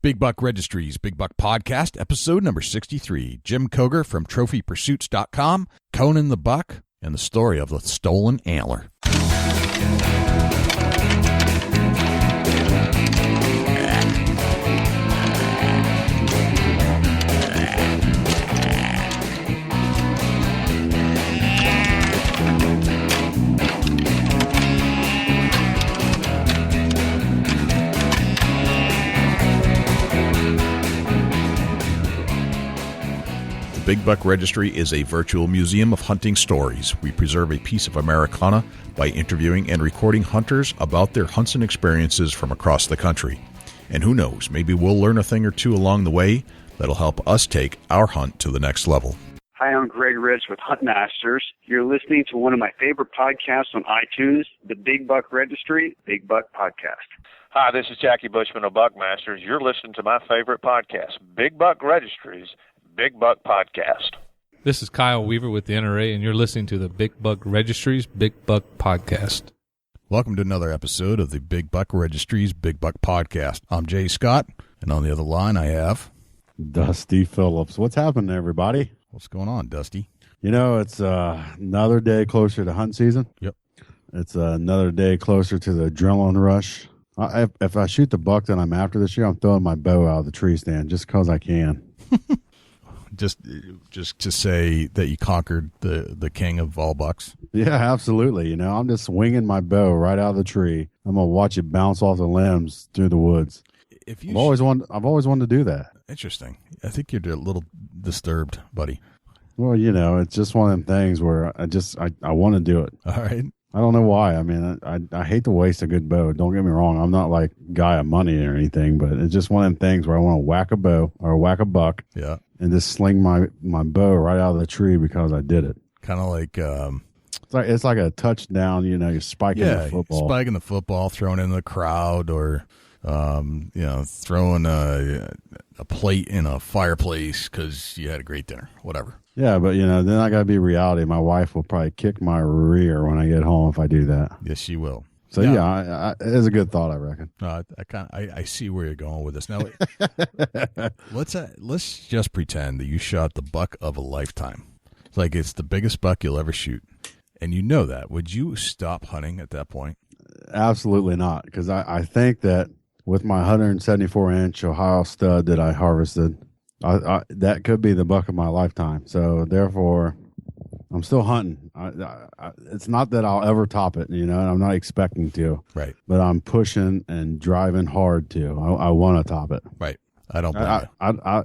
Big Buck Registries, Big Buck Podcast, episode number 63. Jim COGAR from TrophyPursuits.com, Conan the Buck, and the story of the stolen antler. Big Buck Registry is a virtual museum of hunting stories. We preserve a piece of Americana by interviewing and recording hunters about their hunts and experiences from across the country. And who knows, maybe we'll learn a thing or two along the way that'll help us take our hunt to the next level. Hi, I'm Greg Rich with Hunt Masters. You're listening to one of my favorite podcasts on iTunes, the Big Buck Registry, Big Buck Podcast. Hi, this is Jackie Bushman of Buckmasters. You're listening to my favorite podcast, Big Buck Registries, Big Buck Podcast. This is Kyle Weaver with the NRA, and you're listening to the Big Buck Registries Big Buck Podcast. Welcome to another episode of the Big Buck Registries Big Buck Podcast. I'm Jay Scott, and on the other line I have Dusty Phillips. What's happening, everybody? What's going on, Dusty? You know, it's another day closer to hunt season. Yep. It's another day closer to the adrenaline rush. If I shoot the buck that I'm after this year, I'm throwing my bow out of the tree stand just because I can. Just to say that you conquered the king of all bucks. Yeah, absolutely. You know, I'm just swinging my bow right out of the tree. I'm gonna watch it bounce off the limbs through the woods. I've always wanted to do that. Interesting. I think you're a little disturbed, buddy. Well, you know, it's just one of them things where I want to do it. All right. I don't know why. I mean, I hate to waste a good bow. Don't get me wrong. I'm not like a guy of money or anything, but it's just one of them things where I want to whack a bow or whack a buck. Yeah. And just sling my bow right out of the tree because I did it. Kind of like it's like a touchdown. You know, you're spiking the football. Spiking the football, throwing in the crowd, or throwing a plate in a fireplace because you had a great dinner. Whatever. Yeah, but you know, then I got to be reality. My wife will probably kick my rear when I get home if I do that. Yes, she will. So yeah, it's a good thought, I reckon. I see where you're going with this. Now, let's just pretend that you shot the buck of a lifetime. It's like it's the biggest buck you'll ever shoot, and you know that. Would you stop hunting at that point? Absolutely not, because I think that with my 174-inch Ohio stud that I harvested, that could be the buck of my lifetime. So therefore, I'm still hunting. It's not that I'll ever top it, you know, and I'm not expecting to. Right. But I'm pushing and driving hard to. I want to top it. Right. I don't blame you.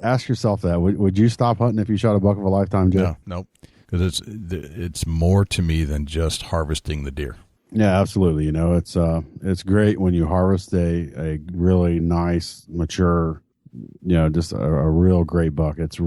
Ask yourself that. Would you stop hunting if you shot a buck of a lifetime, Joe? No. Because it's more to me than just harvesting the deer. Yeah, absolutely. You know, it's great when you harvest a really nice, mature, you know, just a real great buck. It's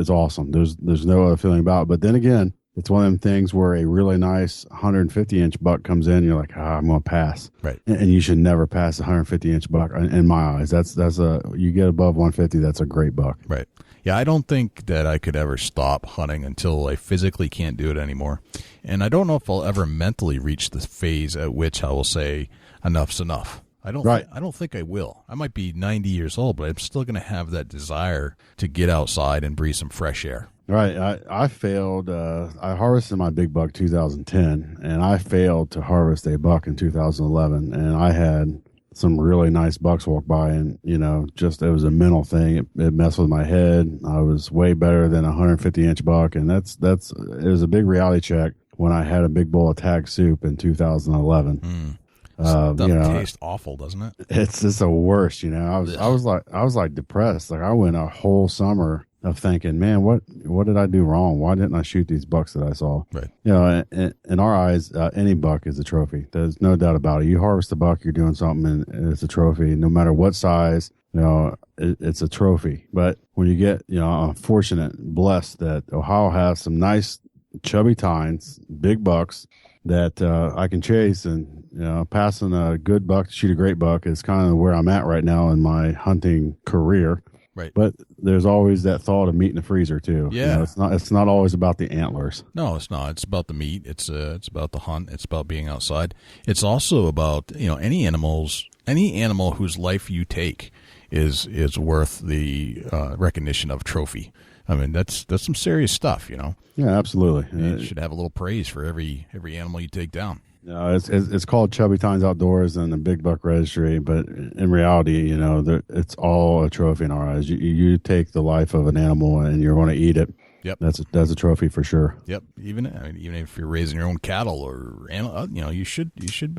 awesome. There's no other feeling about it. But then again, it's one of them things where a really nice 150-inch buck comes in, you're like, I'm going to pass. Right. And you should never pass a 150-inch buck in my eyes. You get above 150, that's a great buck. Right. Yeah, I don't think that I could ever stop hunting until I physically can't do it anymore. And I don't know if I'll ever mentally reach the phase at which I will say enough's enough. I don't think I will. I might be 90 years old, but I'm still going to have that desire to get outside and breathe some fresh air. Right. I failed. I harvested my big buck 2010, and I failed to harvest a buck in 2011. And I had some really nice bucks walk by, and, you know, just it was a mental thing. It messed with my head. I was way better than a 150-inch buck, and it was a big reality check when I had a big bowl of tag soup in 2011. Stuff tastes awful, doesn't it? It's just the worst, you know. I was like depressed. Like I went a whole summer of thinking, man, what did I do wrong? Why didn't I shoot these bucks that I saw? Right. You know, in our eyes, any buck is a trophy. There's no doubt about it. You harvest a buck, you're doing something, and it's a trophy. No matter what size, you know, it's a trophy. But when you get, you know, I'm fortunate, blessed that Ohio has some nice chubby tines, big bucks that I can chase, and, you know, passing a good buck to shoot a great buck is kind of where I'm at right now in my hunting career. Right. But there's always that thought of meat in the freezer too. Yeah. You know, it's not always about the antlers. No, it's not. It's about the meat. It's about the hunt. It's about being outside. It's also about, you know, any animal whose life you take is worth the recognition of trophy. I mean, that's some serious stuff, you know. Yeah, absolutely. You should have a little praise for every animal you take down. No, it's called Chubby Tines Outdoors and the Big Buck Registry, but in reality, you know, it's all a trophy in our eyes. You take the life of an animal and you're going to eat it. Yep, that's a trophy for sure. Yep, even if you're raising your own cattle or animal, you know, you should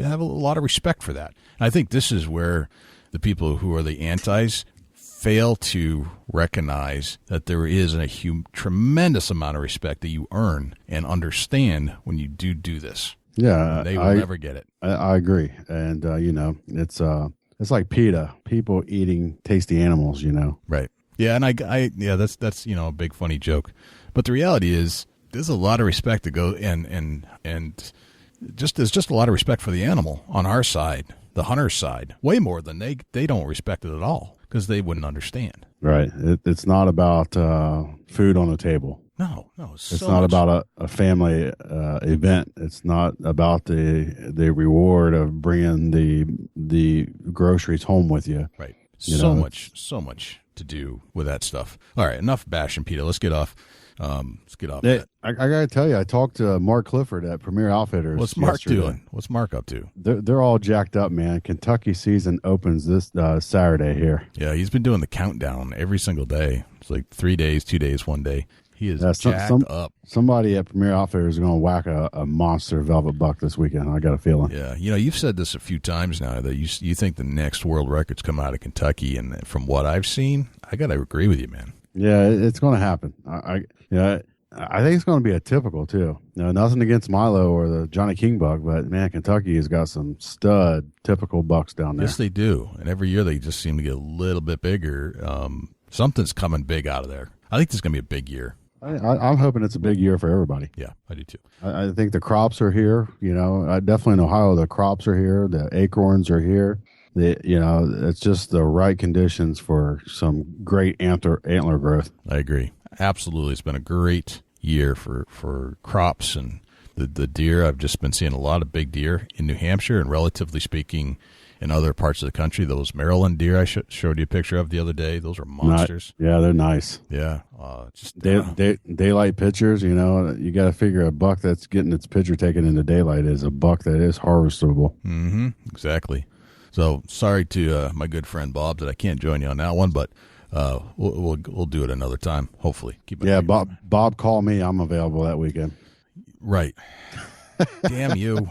have a lot of respect for that. And I think this is where the people who are the antis fail to recognize that there is a tremendous amount of respect that you earn and understand when you do this. Yeah, they will never get it. I agree, and you know, it's like PETA, people eating tasty animals. You know, right? Yeah, and that's you know, a big funny joke, but the reality is there's a lot of respect to go and there's just a lot of respect for the animal on our side, the hunter's side, way more than they don't respect it at all because they wouldn't understand. Right. It's not about food on the table. No, it's not about a family event. It's not about the reward of bringing the groceries home with you. Right. So much to do with that stuff. All right, enough bashing PETA. Let's get off. That. I gotta tell you, I talked to Mark Clifford at Premier Outfitters. What's Mark doing? What's Mark up to? They're all jacked up, man. Kentucky season opens this Saturday here. Yeah, he's been doing the countdown every single day. It's like 3 days, 2 days, 1 day. He is jacked up. Somebody at Premier Outfitters is going to whack a monster velvet buck this weekend. I got a feeling. Yeah, you know, you've said this a few times now that you think the next world records come out of Kentucky, and from what I've seen, I got to agree with you, man. Yeah, it's going to happen. I think it's going to be a typical too. You know, nothing against Milo or the Johnny King buck, but man, Kentucky has got some stud typical bucks down there. Yes, they do, and every year they just seem to get a little bit bigger. Something's coming big out of there. I think this is going to be a big year. I'm hoping it's a big year for everybody. Yeah, I do too. I think the crops are here. You know, definitely in Ohio, the crops are here. The acorns are here. It's just the right conditions for some great antler growth. I agree. Absolutely. It's been a great year for crops and the deer. I've just been seeing a lot of big deer in New Hampshire and relatively speaking in other parts of the country. Those Maryland deer I showed you a picture of the other day, those are monsters. Yeah, they're nice. Yeah. Daylight pictures, you know, you got to figure a buck that's getting its picture taken in the daylight is a buck that is harvestable. Mm-hmm. Exactly. So sorry to my good friend Bob that I can't join you on that one, but we'll do it another time, hopefully. Bob, call me. I'm available that weekend. Right. Damn you.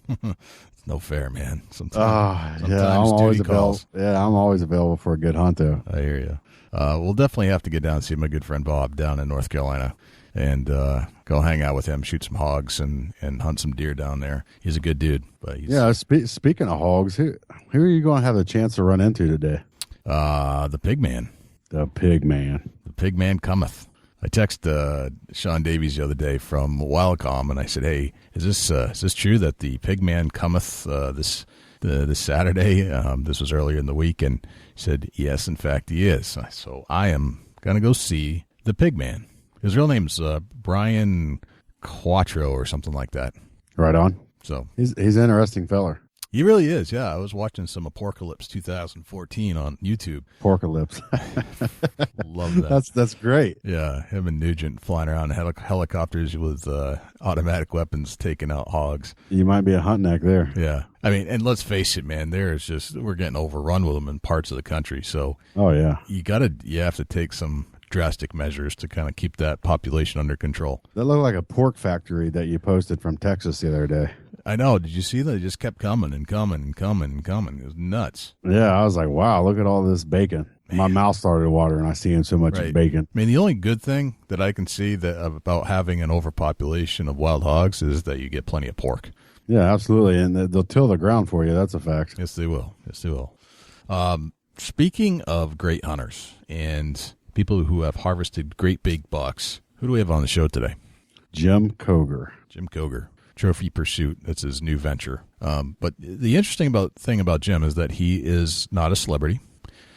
It's no fair, man. Sometimes I'm always available. Yeah, I'm always available for a good hunt, though. I hear you. We'll definitely have to get down and see my good friend Bob down in North Carolina and go hang out with him, shoot some hogs, and hunt some deer down there. He's a good dude. But speaking of hogs, who are you going to have a chance to run into today? The pig man. The pig man. The pig man cometh. I texted Sean Davies the other day from Wildcom, and I said, "Hey, is this true that the pig man cometh this Saturday?" This was earlier in the week, and he said, "Yes, in fact, he is." So I am gonna go see the pig man. His real name's Brian Quattro or something like that. Right on. So he's an interesting feller. He really is, yeah. I was watching some Apocalypse 2014 on YouTube. Apocalypse. Love that. That's great. Yeah, him and Nugent flying around in helicopters with automatic weapons taking out hogs. You might be a hunt neck there. Yeah. I mean, and let's face it, man, we're getting overrun with them in parts of the country. So oh yeah, you have to take some drastic measures to kind of keep that population under control. That looked like a pork factory that you posted from Texas the other day. I know. Did you see that? It just kept coming and coming and coming and coming. It was nuts. Yeah, I was like, wow, look at all this bacon. Man. My mouth started watering. I see so much bacon. I mean, the only good thing that I can see about having an overpopulation of wild hogs is that you get plenty of pork. Yeah, absolutely. And they'll till the ground for you. That's a fact. Yes, they will. Yes, they will. Speaking of great hunters and people who have harvested great big bucks, who do we have on the show today? Jim COGAR. Jim COGAR. Trophy Pursuit. That's his new venture. But the interesting thing about Jim is that he is not a celebrity.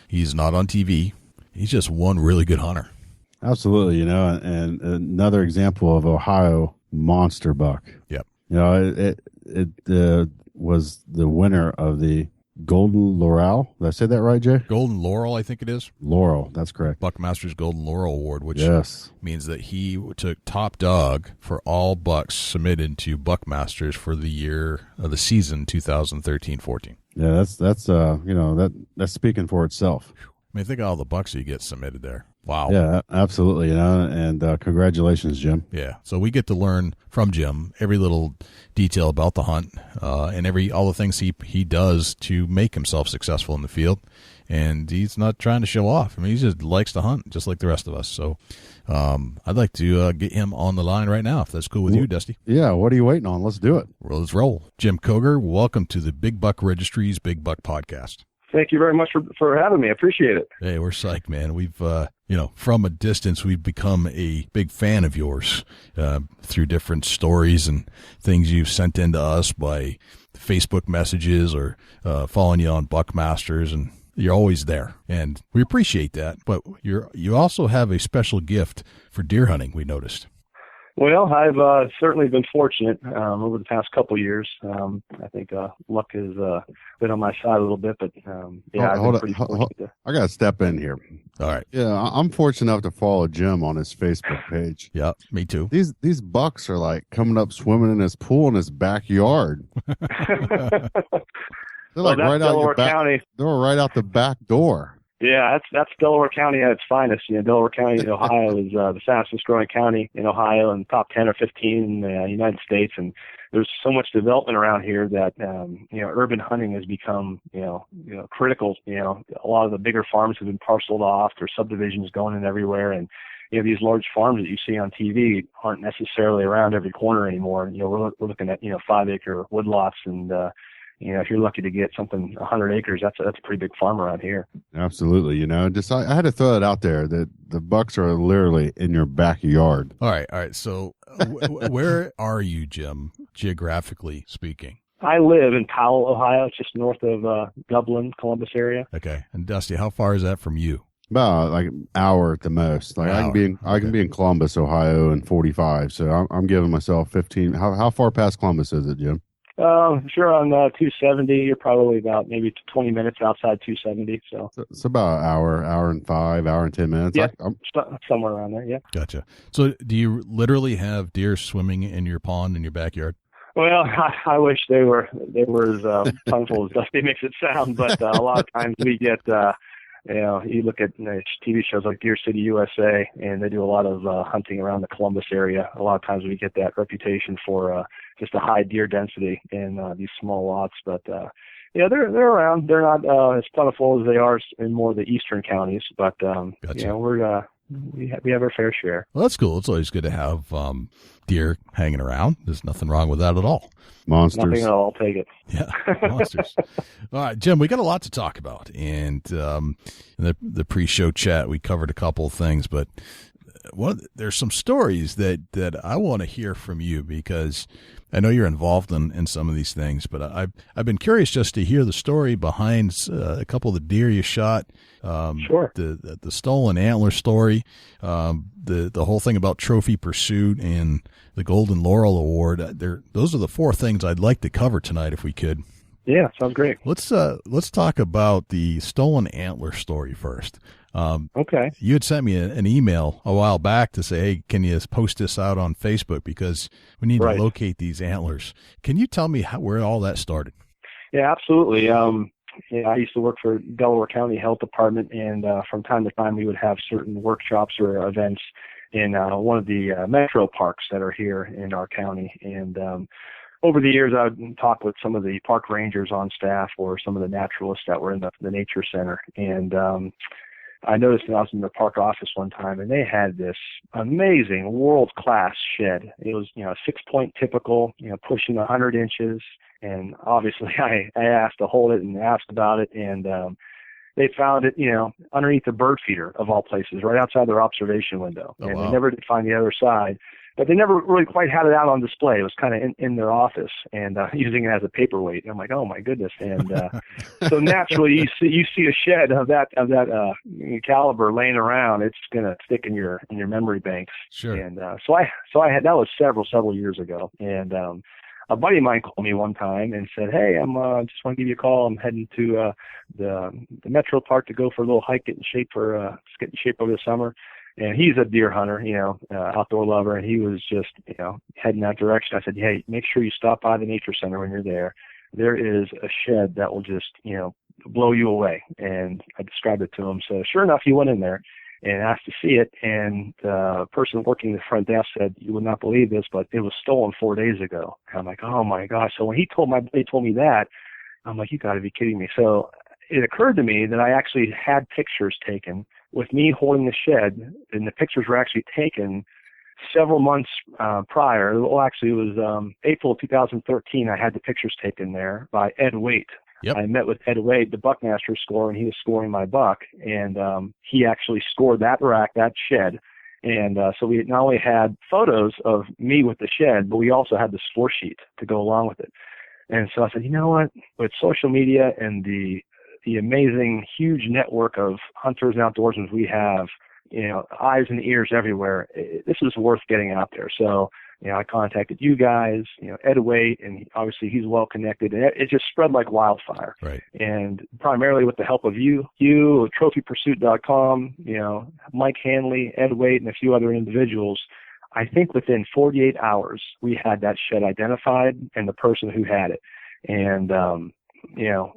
He's not on TV. He's just one really good hunter. Absolutely, and another example of Ohio monster buck. Yep. It was the winner of the Golden Laurel. Did I say that right, Jay? Golden Laurel, I think it is. Laurel, that's correct. Buckmaster's Golden Laurel Award, which yes. means that he took top dog for all bucks submitted to Buckmasters for the year of the season 2013-14. Yeah, that's speaking for itself. I mean, think of all the bucks you get submitted there. Wow. Yeah, absolutely. And congratulations, Jim. Yeah. So we get to learn from Jim every little detail about the hunt, and all the things he does to make himself successful in the field. And he's not trying to show off. I mean, he just likes to hunt, just like the rest of us. So I'd like to get him on the line right now, if that's cool with you, Dusty. Yeah. What are you waiting on? Let's do it. Well, let's roll. Jim COGAR, welcome to the Big Buck Registry's Big Buck Podcast. Thank you very much for having me. I appreciate it. Hey, we're psyched, man. We've, from a distance, we've become a big fan of yours through different stories and things you've sent in to us by Facebook messages or following you on Buckmasters, and you're always there. And we appreciate that. But you also have a special gift for deer hunting, we noticed. Well, I've certainly been fortunate over the past couple of years. I think luck has been on my side a little bit, but I've been pretty fortunate. I got to step in here. All right. Yeah, I'm fortunate enough to follow Jim on his Facebook page. Yeah, me too. These bucks are like coming up swimming in his pool in his backyard. They're like right out your County. They're right out the back door. Yeah, that's Delaware County at its finest. Delaware County in Ohio is the fastest growing county in Ohio and top 10 or 15 in the United States. And there's so much development around here that, urban hunting has become, critical. A lot of the bigger farms have been parceled off. There's subdivisions going in everywhere. And, these large farms that you see on TV aren't necessarily around every corner anymore. We're looking at, 5-acre woodlots and, if you're lucky to get something 100 acres, that's a pretty big farm around here. Absolutely. I had to throw it out there that the bucks are literally in your backyard. All right. So where are you, Jim, geographically speaking? I live in Powell, Ohio, just north of Dublin, Columbus area. Okay. And Dusty, how far is that from you? About like an hour at the most. Like I can be in Columbus, Ohio in 45. So I'm giving myself 15. How far past Columbus is it, Jim? Sure, on 270, you're probably about maybe 20 minutes outside 270. So it's about an hour and 5, hour and 10 minutes. Yeah, somewhere around there, yeah. Gotcha. So do you literally have deer swimming in your pond in your backyard? Well, I wish they were as punful as Dusty makes it sound, but a lot of times we get, you look at TV shows like Deer City, USA, and they do a lot of hunting around the Columbus area. A lot of times we get that reputation for just a high deer density in these small lots. But, they're around. They're not as plentiful as they are in more of the eastern counties, but, gotcha. We have our fair share. Well, that's cool. It's always good to have deer hanging around. There's nothing wrong with that at all. Monsters. Nothing at all. I'll take it. Yeah, monsters. All right, Jim, we got a lot to talk about. And in the pre-show chat, we covered a couple of things, but there's some stories that I want to hear from you, because I know you're involved in some of these things, but I've been curious just to hear the story behind a couple of the deer you shot. Sure. The stolen antler story, the whole thing about trophy pursuit and the Golden Laurel Award. Those are the four things I'd like to cover tonight, if we could. Yeah, sounds great. Let's talk about the stolen antler story first. Okay. You had sent me an email a while back to say, hey, can you post this out on Facebook, because we need to locate these antlers. Can you tell me where all that started? Yeah, absolutely. I used to work for Delaware County Health Department, and from time to time we would have certain workshops or events in one of the metro parks that are here in our county. And over the years, I would talk with some of the park rangers on staff or some of the naturalists that were in the nature center. And I noticed that I was in the park office one time, and they had this amazing world-class shed. It was, 6-point typical, pushing 100 inches. And obviously I asked to hold it and asked about it. And they found it, underneath the bird feeder of all places, right outside their observation window. Oh, and wow. They never did find the other side. But they never really quite had it out on display. It was kind of in their office and using it as a paperweight. And I'm like, oh my goodness! And so naturally, you see a shed of that caliber laying around. It's gonna stick in your memory banks. Sure. And so I had, that was several years ago, and a buddy of mine called me one time and said, "Hey, I'm just want to give you a call. I'm heading to the Metro Park to go for a little hike, get in shape over the summer." And he's a deer hunter, outdoor lover, and he was just, heading that direction. I said, "Hey, make sure you stop by the nature center when you're there. There is a shed that will just, blow you away." And I described it to him. So sure enough, he went in there and asked to see it. And the person working the front desk said, "You would not believe this, but it was stolen 4 days ago." And I'm like, "Oh my gosh." So when my buddy told me that, I'm like, "You got to be kidding me." So it occurred to me that I actually had pictures taken with me holding the shed, and the pictures were actually taken several months prior. Well, actually, it was April of 2013. I had the pictures taken there by Ed Waite. Yep. I met with Ed Waite, the Buckmaster scorer, and he was scoring my buck. And he actually scored that rack, that shed. And so we not only had photos of me with the shed, but we also had the score sheet to go along with it. And so I said, you know what? With social media and the amazing, huge network of hunters and outdoorsmen we have, eyes and ears everywhere, this is worth getting out there. So, I contacted you guys, Ed Waite, and obviously he's well connected, and it just spread like wildfire. Right. And primarily with the help of you, trophypursuit.com, Mike Hanley, Ed Waite, and a few other individuals, I think within 48 hours we had that shed identified and the person who had it. And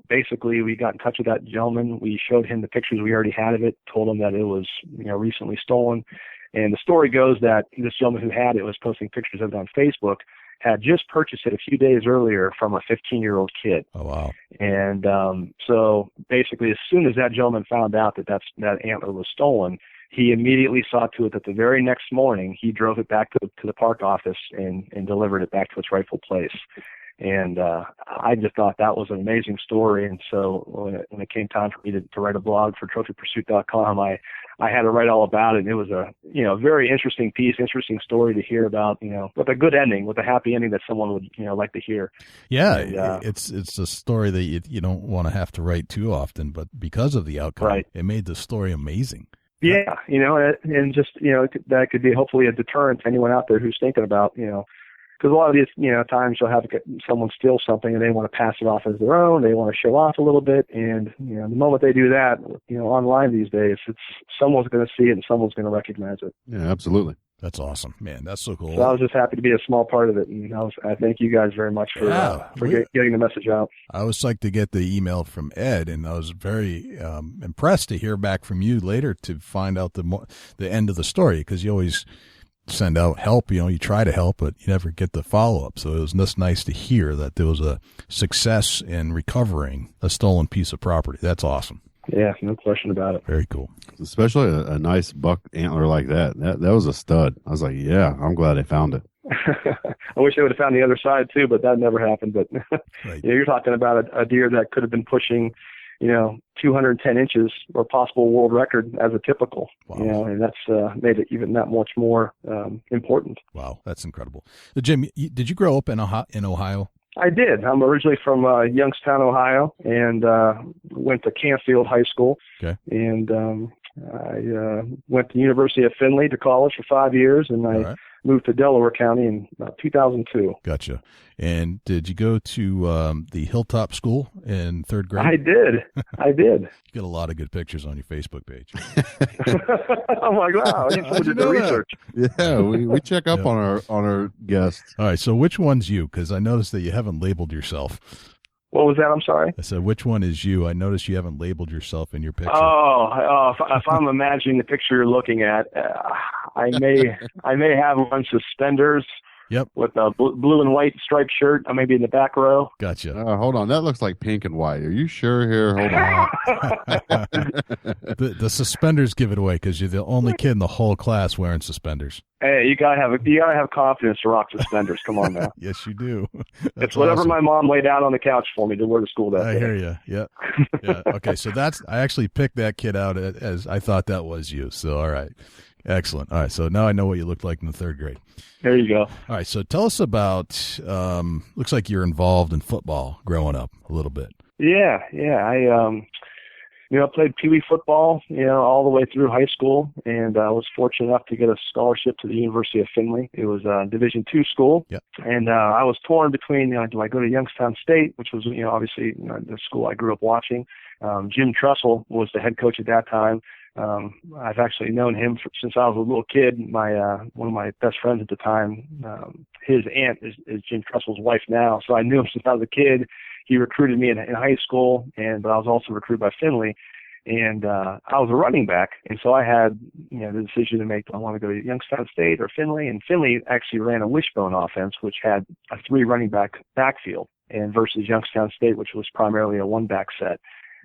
basically we got in touch with that gentleman. We showed him the pictures we already had of it, told him that it was, recently stolen. And the story goes that this gentleman who had it was posting pictures of it on Facebook, had just purchased it a few days earlier from a 15-year-old kid. Oh, wow. And so basically as soon as that gentleman found out that antler was stolen, he immediately saw to it that the very next morning he drove it back to the park office and delivered it back to its rightful place. And I just thought that was an amazing story. And so when it came time for me to write a blog for trophypursuit.com, I had to write all about it. And it was a very interesting piece, interesting story to hear about, with a good ending, with a happy ending that someone would like to hear. Yeah, and, it's a story that you don't want to have to write too often, but because of the outcome, right, it made the story amazing. Yeah, and just that could be hopefully a deterrent to anyone out there who's thinking about because a lot of these, times you'll have someone steal something and they want to pass it off as their own. They want to show off a little bit. And, the moment they do that, online these days, someone's going to see it and someone's going to recognize it. Yeah, absolutely. That's awesome, man. That's so cool. So I was just happy to be a small part of it. And I thank you guys very much for getting the message out. I was psyched to get the email from Ed, and I was very impressed to hear back from you later to find out the end of the story, because you always send out help, you try to help, but you never get the follow-up. So it was just nice to hear that there was a success in recovering a stolen piece of property. That's awesome. Yeah, no question about it. Very cool. Especially a nice buck antler like that. That was a stud. I was like, yeah, I'm glad they found it. I wish they would have found the other side too, but that never happened. But right. You're talking about a deer that could have been pushing 210 inches or possible world record as a typical, wow. And that's made it even that much more important. Wow, that's incredible. Jim, did you grow up in Ohio? I did. I'm originally from Youngstown, Ohio, and went to Canfield High School. Okay. And I went to the University of Findlay to college for 5 years, and I moved to Delaware County in 2002. Gotcha. And did you go to the Hilltop School in third grade? I did. You got a lot of good pictures on your Facebook page. I'm like, wow, you did the research. Yeah, we check up on our guests. All right, so which one's you? Because I noticed that you haven't labeled yourself. What was that? I'm sorry. I said, which one is you? I noticed you haven't labeled yourself in your picture. If I'm imagining the picture you're looking at, I may have on suspenders. Yep. With a blue and white striped shirt. I may be in the back row. Gotcha. Hold on. That looks like pink and white. Are you sure here? Hold on. The suspenders give it away because you're the only kid in the whole class wearing suspenders. Hey, you gotta have confidence to rock suspenders. Come on now. Yes, you do. It's whatever my mom laid out on the couch for me to wear to school that day. I hear you. Yeah. Yeah. Okay. So I actually picked that kid out as I thought that was you. So, all right. Excellent. All right. So now I know what you looked like in the third grade. There you go. All right. So tell us about, looks like you're involved in football growing up a little bit. Yeah. I played Pee Wee football, all the way through high school, and I was fortunate enough to get a scholarship to the University of Findlay. It was a Division II school, Yep. And I was torn between, do I go to Youngstown State, which was, obviously the school I grew up watching. Jim Trussell was the head coach at that time. I've actually known him since I was a little kid. One of my best friends at the time, his aunt is Jim Trussell's wife now, so I knew him since I was a kid. He recruited me in high school, but I was also recruited by Findlay, and I was a running back, and so I had the decision to make: do I want to go to Youngstown State or Findlay? And Findlay actually ran a wishbone offense, which had a 3 running back backfield, and versus Youngstown State, which was primarily a 1-back set.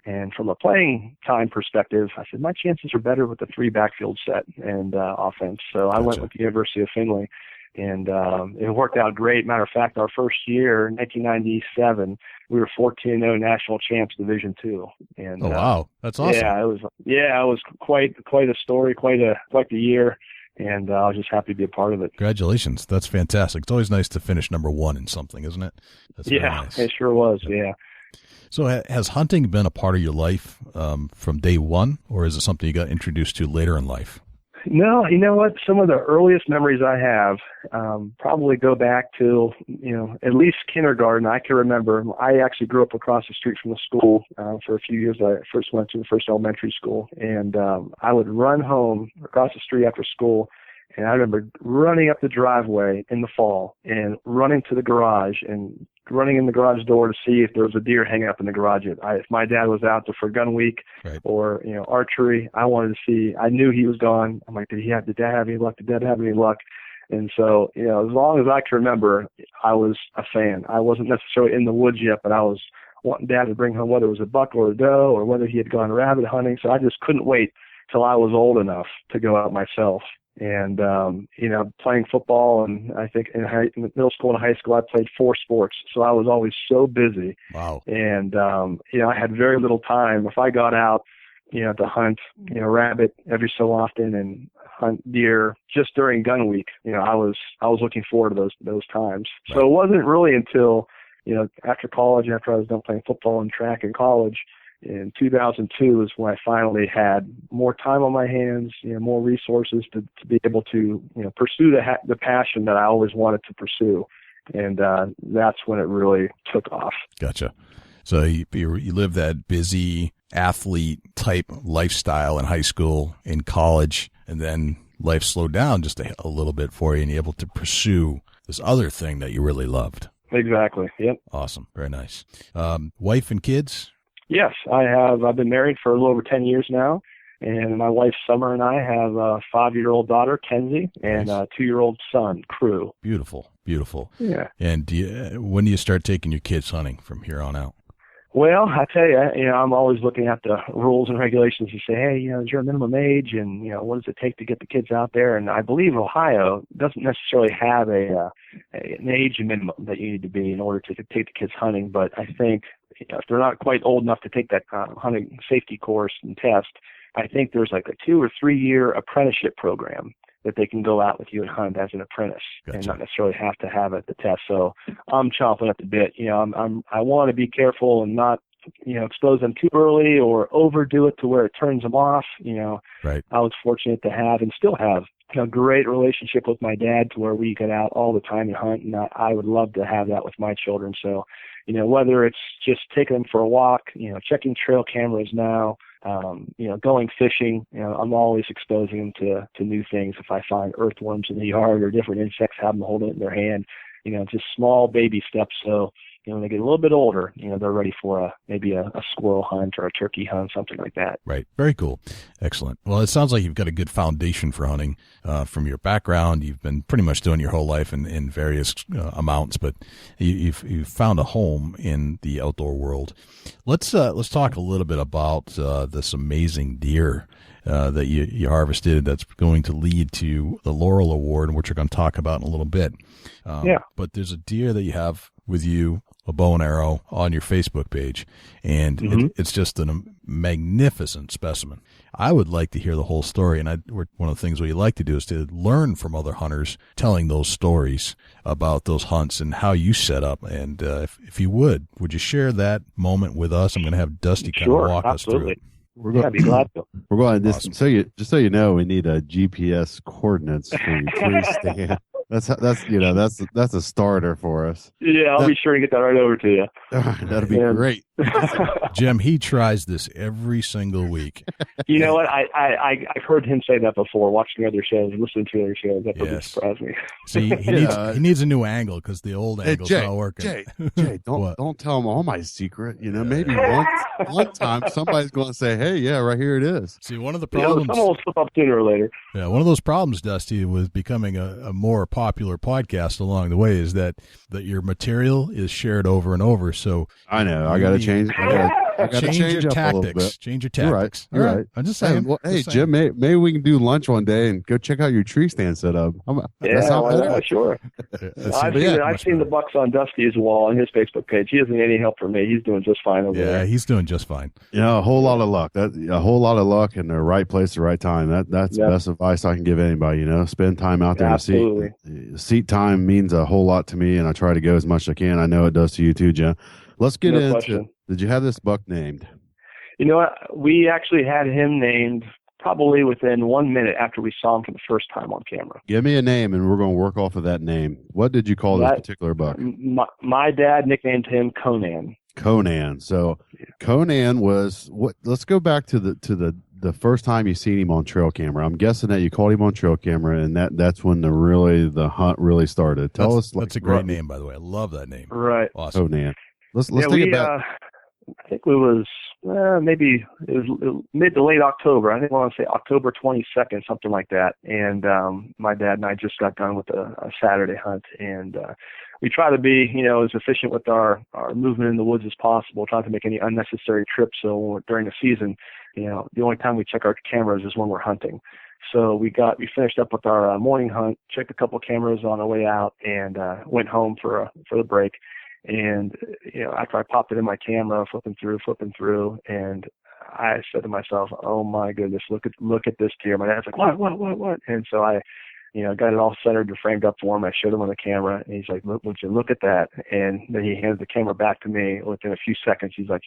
And from a playing time perspective, I said my chances are better with the 3 backfield set and offense. So I went with the University of Findlay, and it worked out great. Matter of fact, our first year, 1997, we were 14-0 national champs, Division II. And wow, that's awesome. Yeah, it was quite a story, quite the year. And I was just happy to be a part of it. Congratulations. That's fantastic. It's always nice to finish number 1 in something, isn't it? That's nice. It sure was, yeah. So has hunting been a part of your life from day one, or is it something you got introduced to later in life? No, you know what? Some of the earliest memories I have probably go back to, at least kindergarten. I can remember I actually grew up across the street from the school for a few years. I first went to the first elementary school, and I would run home across the street after school. And I remember running up the driveway in the fall and running to the garage and running in the garage door to see if there was a deer hanging up in the garage. If my dad was out there for gun week or, archery, I wanted to see. I knew he was gone. I'm like, did dad have any luck? Did dad have any luck? And so, as long as I can remember, I was a fan. I wasn't necessarily in the woods yet, but I was wanting dad to bring home whether it was a buck or a doe or whether he had gone rabbit hunting. So I just couldn't wait till I was old enough to go out myself. And, playing football, and I think in middle school and high school, I played 4 sports. So I was always so busy. Wow. And, I had very little time. If I got out, to hunt, rabbit every so often and hunt deer just during gun week, I was looking forward to those times. So it wasn't really until, after college, after I was done playing football and track in college, in 2002 is when I finally had more time on my hands, more resources to be able to, pursue the passion that I always wanted to pursue. And that's when it really took off. Gotcha. So you lived that busy athlete type lifestyle in high school, in college, and then life slowed down just a little bit for you, and you're able to pursue this other thing that you really loved. Exactly. Yep. Awesome. Very nice. Wife and kids? Yes, I have. I've been married for a little over 10 years now, and my wife Summer and I have a 5-year-old daughter, Kenzie, and a 2-year-old son, Crew. Beautiful, beautiful. Yeah. And when do you start taking your kids hunting from here on out? Well, I tell you, I'm always looking at the rules and regulations to say, hey, is there a minimum age, and what does it take to get the kids out there? And I believe Ohio doesn't necessarily have an age minimum that you need to be in order to take the kids hunting, but I think if they're not quite old enough to take that hunting safety course and test, I think there's like a 2 or 3 year apprenticeship program that they can go out with you and hunt as an apprentice. Gotcha. And not necessarily have to have it the test. So I'm chomping at the bit. I want to be careful and not, expose them too early or overdo it to where it turns them off. Right. I was fortunate to have and still have a great relationship with my dad to where we get out all the time and hunt. And I would love to have that with my children. So, whether it's just taking them for a walk, checking trail cameras now, going fishing, I'm always exposing them to new things. If I find earthworms in the yard or different insects, have them hold it in their hand, just small baby steps. So, when they get a little bit older, they're ready for maybe a squirrel hunt or a turkey hunt, something like that. Right. Very cool. Excellent. Well, it sounds like you've got a good foundation for hunting from your background. You've been pretty much doing your whole life in various amounts, but you've found a home in the outdoor world. Let's talk a little bit about this amazing deer that you harvested that's going to lead to the Laurel Award, which we're going to talk about in a little bit. But there's a deer that you have with you, a bow and arrow, on your Facebook page, and it's just a magnificent specimen. I would like to hear the whole story, and one of the things we like to do is to learn from other hunters telling those stories about those hunts and how you set up. And if you would you share that moment with us? I'm going to have Dusty kind of walk us through it. I'd be glad to. We're going to awesome. Just so you know, we need a GPS coordinates for your tree stand. That's a starter for us. Yeah, I'll be sure to get that right over to you. That'd be great. Jim, he tries this every single week. You know what? I've heard him say that before, watching other shows, listening to other shows. That doesn't surprise me. See, he needs a new angle because the old angle's not working. Jay, don't tell him all my secret. Maybe one time somebody's going to say, "Hey, yeah, right here it is." See, one of the problems. Someone will slip up sooner or later. Yeah, one of those problems, Dusty, with becoming a more popular podcast along the way is that your material is shared over and over. So I know I got to change. I got to change your up tactics. a little bit. Change your tactics. You're right. I'm just saying. Hey, Jim, maybe we can do lunch one day and go check out your tree stand setup. Sure. I've seen the bucks on Dusty's wall on his Facebook page. He doesn't need any help from me. He's doing just fine over there. Yeah, he's doing just fine. A whole lot of luck. A whole lot of luck in the right place, the right time. That's the best advice I can give anybody. Spend time out there in the seat. Seat time means a whole lot to me, and I try to go as much as I can. I know it does to you too, Jim. Let's get into question. Did you have this buck named? You know what? We actually had him named probably within 1 minute after we saw him for the first time on camera. Give me a name, and we're going to work off of that name. What did you call this particular buck? My dad nicknamed him Conan. Conan. So Conan was what? Let's go back to the first time you seen him on trail camera. I'm guessing that you called him on trail camera, and that's when the hunt really started. Tell us. That's a great name, by the way. I love that name. Right. Awesome. Conan. Let's think about. I think it was maybe it was mid to late October. I think I want to say October 22nd, something like that. And my dad and I just got done with a Saturday hunt, and we try to be, as efficient with our movement in the woods as possible, trying to make any unnecessary trips. So during the season, the only time we check our cameras is when we're hunting. So we finished up with our morning hunt, checked a couple cameras on our way out, and went home for the break. And, after I popped it in my camera, flipping through, and I said to myself, "Oh my goodness, look at this deer." My dad's like, "What?" And so I, got it all centered and framed up for him. I showed him on the camera, and he's like, "Would you look at that?" And then he handed the camera back to me. Within a few seconds, he goes,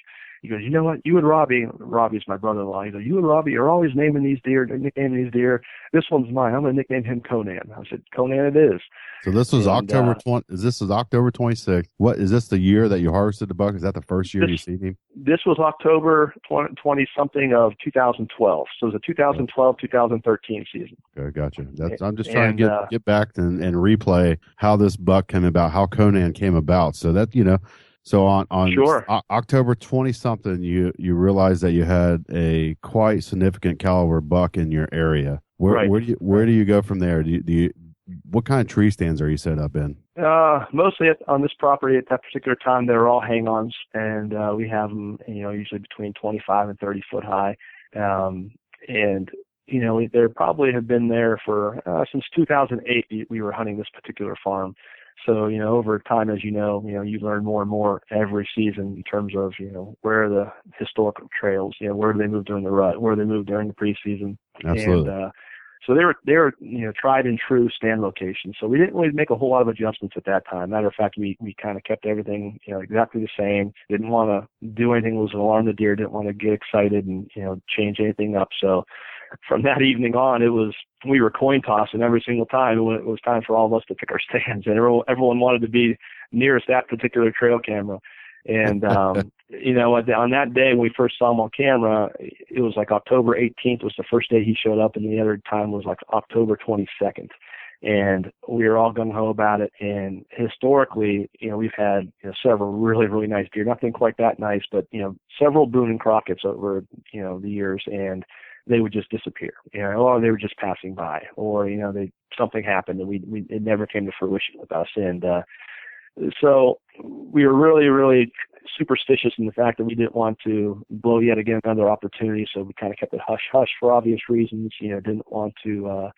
"You know what? You and Robbie's my brother-in-law. He goes, you and Robbie are always nicknaming these deer. This one's mine. I'm going to nickname him Conan." I said, "Conan it is." So this was October 20. This is October 26th. What is this? The year that you harvested the buck? Is that the first year you seen him? This was October 20 something of 2012. So it was a 2012-2013 season. Okay, gotcha. I'm just trying to get back and replay how this buck came about, how Conan came about. So that So on October 20 something, you realized that you had a quite significant caliber buck in your area. Where do you go from there? Do you what kind of tree stands are you set up in? Mostly on this property at that particular time, they were all hang-ons, and we have them, usually between 25 and 30 foot high. And they probably have been there for since 2008. We were hunting this particular farm. So, over time, as you learn more and more every season in terms of, where are the historical trails, where do they move during the rut, where do they move during the preseason. Absolutely. And, so they were tried and true stand locations. So we didn't really make a whole lot of adjustments at that time. Matter of fact, we kind of kept everything, exactly the same. Didn't want to do anything that was an alarm the deer. Didn't want to get excited and, change anything up. So from that evening on, we were coin tossing every single time when it was time for all of us to pick our stands, and everyone wanted to be nearest that particular trail camera. And, on that day when we first saw him on camera, it was like October 18th was the first day he showed up, and the other time was like October 22nd. And we were all gung-ho about it. And historically, we've had several really, really nice deer. Nothing quite that nice, but, several Boone and Crockett's over, the years, and they would just disappear, or they were just passing by, or, something happened and it never came to fruition with us. And, so we were really, really superstitious in the fact that we didn't want to blow yet again another opportunity. So we kind of kept it hush-hush for obvious reasons, didn't want to,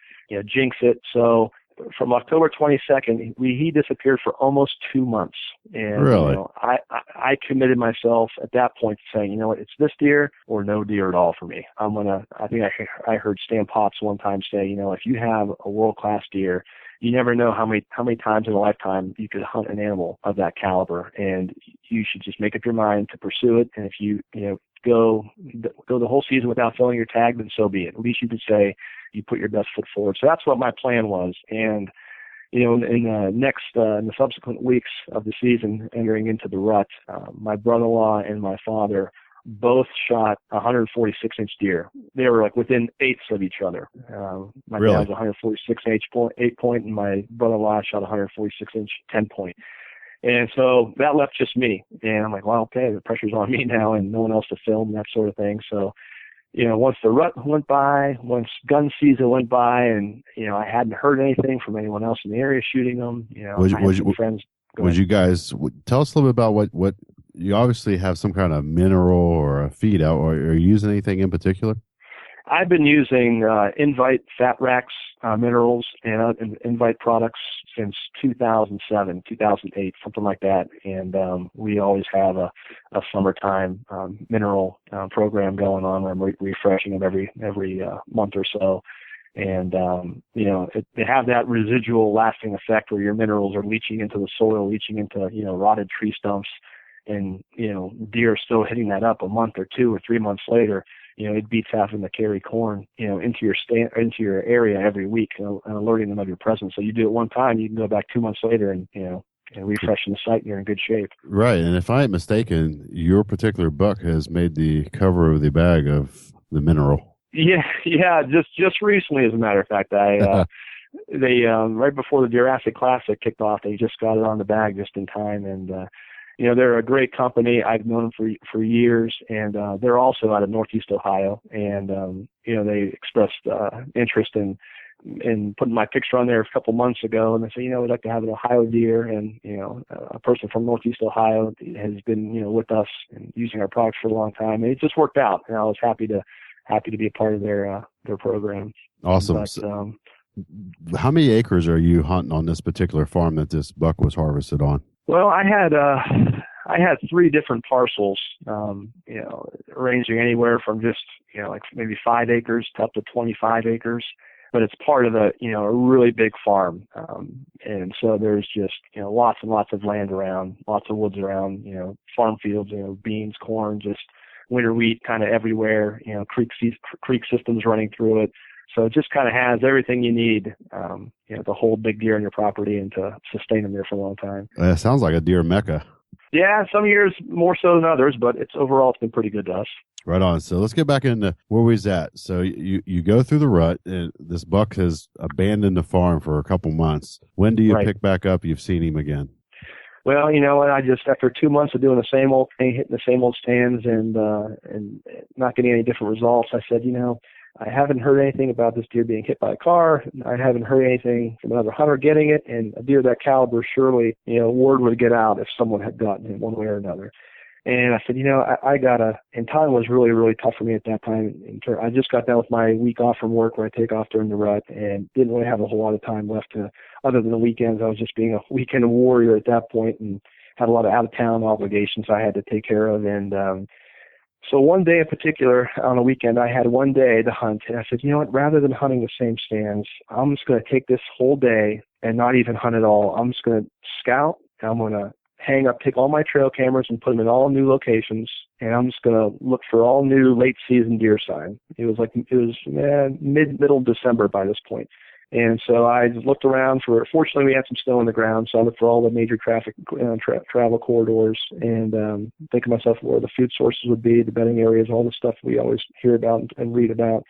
jinx it. So from October 22nd, he disappeared for almost 2 months. And really? I committed myself at that point to saying, it's this deer or no deer at all for me. I think I heard Stan Potts one time say, if you have a world-class deer, you never know how many times in a lifetime you could hunt an animal of that caliber, and you should just make up your mind to pursue it. And if you go the whole season without filling your tag, then so be it. At least you could say you put your best foot forward. So that's what my plan was. And in the subsequent weeks of the season, entering into the rut, my brother-in-law and my father both shot 146-inch deer. They were like within eighths of each other. My Really? dad was 146-inch 8-point, and my brother-in-law shot 146-inch 10-point. And so that left just me. And I'm like, well, okay, the pressure's on me now, and no one else to film, that sort of thing. So, once the rut went by, once gun season went by, and, I hadn't heard anything from anyone else in the area shooting them, I had some friends. Would you guys tell us a little bit about what you obviously have some kind of mineral or a feed out, or are you using anything in particular? I've been using Invite Fat Racks minerals and Invite products since 2007, 2008, something like that. And we always have a summertime mineral program going on where I'm refreshing them every month or so. And, they have that residual lasting effect where your minerals are leaching into the soil, leaching into, rotted tree stumps. And, deer are still hitting that up a month or 2 or 3 months later. It beats having to carry corn, into your area every week and alerting them of your presence. So you do it one time, you can go back 2 months later and refreshing the site, and you're in good shape. Right. And if I ain't mistaken, your particular buck has made the cover of the bag of the mineral. Yeah. Just recently, as a matter of fact, they right before the Deer Acid Classic kicked off, they just got it on the bag just in time. And, they're a great company. I've known them for years, and they're also out of Northeast Ohio. And they expressed interest in putting my picture on there a couple months ago, and they said, we'd like to have an Ohio deer, and a person from Northeast Ohio has been with us and using our products for a long time, and it just worked out, and I was happy to be a part of their program. Awesome. But, so, how many acres are you hunting on this particular farm that this buck was harvested on? Well, I had 3 different parcels, ranging anywhere from just, like maybe 5 acres to up to 25 acres, but it's part of a really big farm. And so there's just, lots and lots of land around, lots of woods around, farm fields, beans, corn, just winter wheat kind of everywhere, creek systems running through it. So it just kind of has everything you need, to hold big deer on your property and to sustain them there for a long time. It sounds like a deer mecca. Yeah, some years more so than others, but it's been pretty good to us. Right on. So let's get back into where we was at. So you go through the rut, and this buck has abandoned the farm for a couple months. When do you pick back up? You've seen him again. Well, I just, after 2 months of doing the same old thing, hitting the same old stands and not getting any different results, I said, I haven't heard anything about this deer being hit by a car. I haven't heard anything from another hunter getting it. And a deer that caliber, surely, word would get out if someone had gotten it one way or another. And I said, I gotta, and time was really, really tough for me at that time. I just got done with my week off from work where I take off during the rut and didn't really have a whole lot of time left other than the weekends. I was just being a weekend warrior at that point and had a lot of out-of-town obligations I had to take care of. And, so one day in particular, on a weekend, I had one day to hunt. And I said, rather than hunting the same stands, I'm just going to take this whole day and not even hunt at all. I'm just going to scout. I'm going to take all my trail cameras and put them in all new locations. And I'm just going to look for all new late season deer sign. It was middle December by this point. And so I looked around fortunately we had some snow on the ground, so I looked for all the major traffic travel corridors and think of myself where the food sources would be, the bedding areas, all the stuff we always hear about and read about.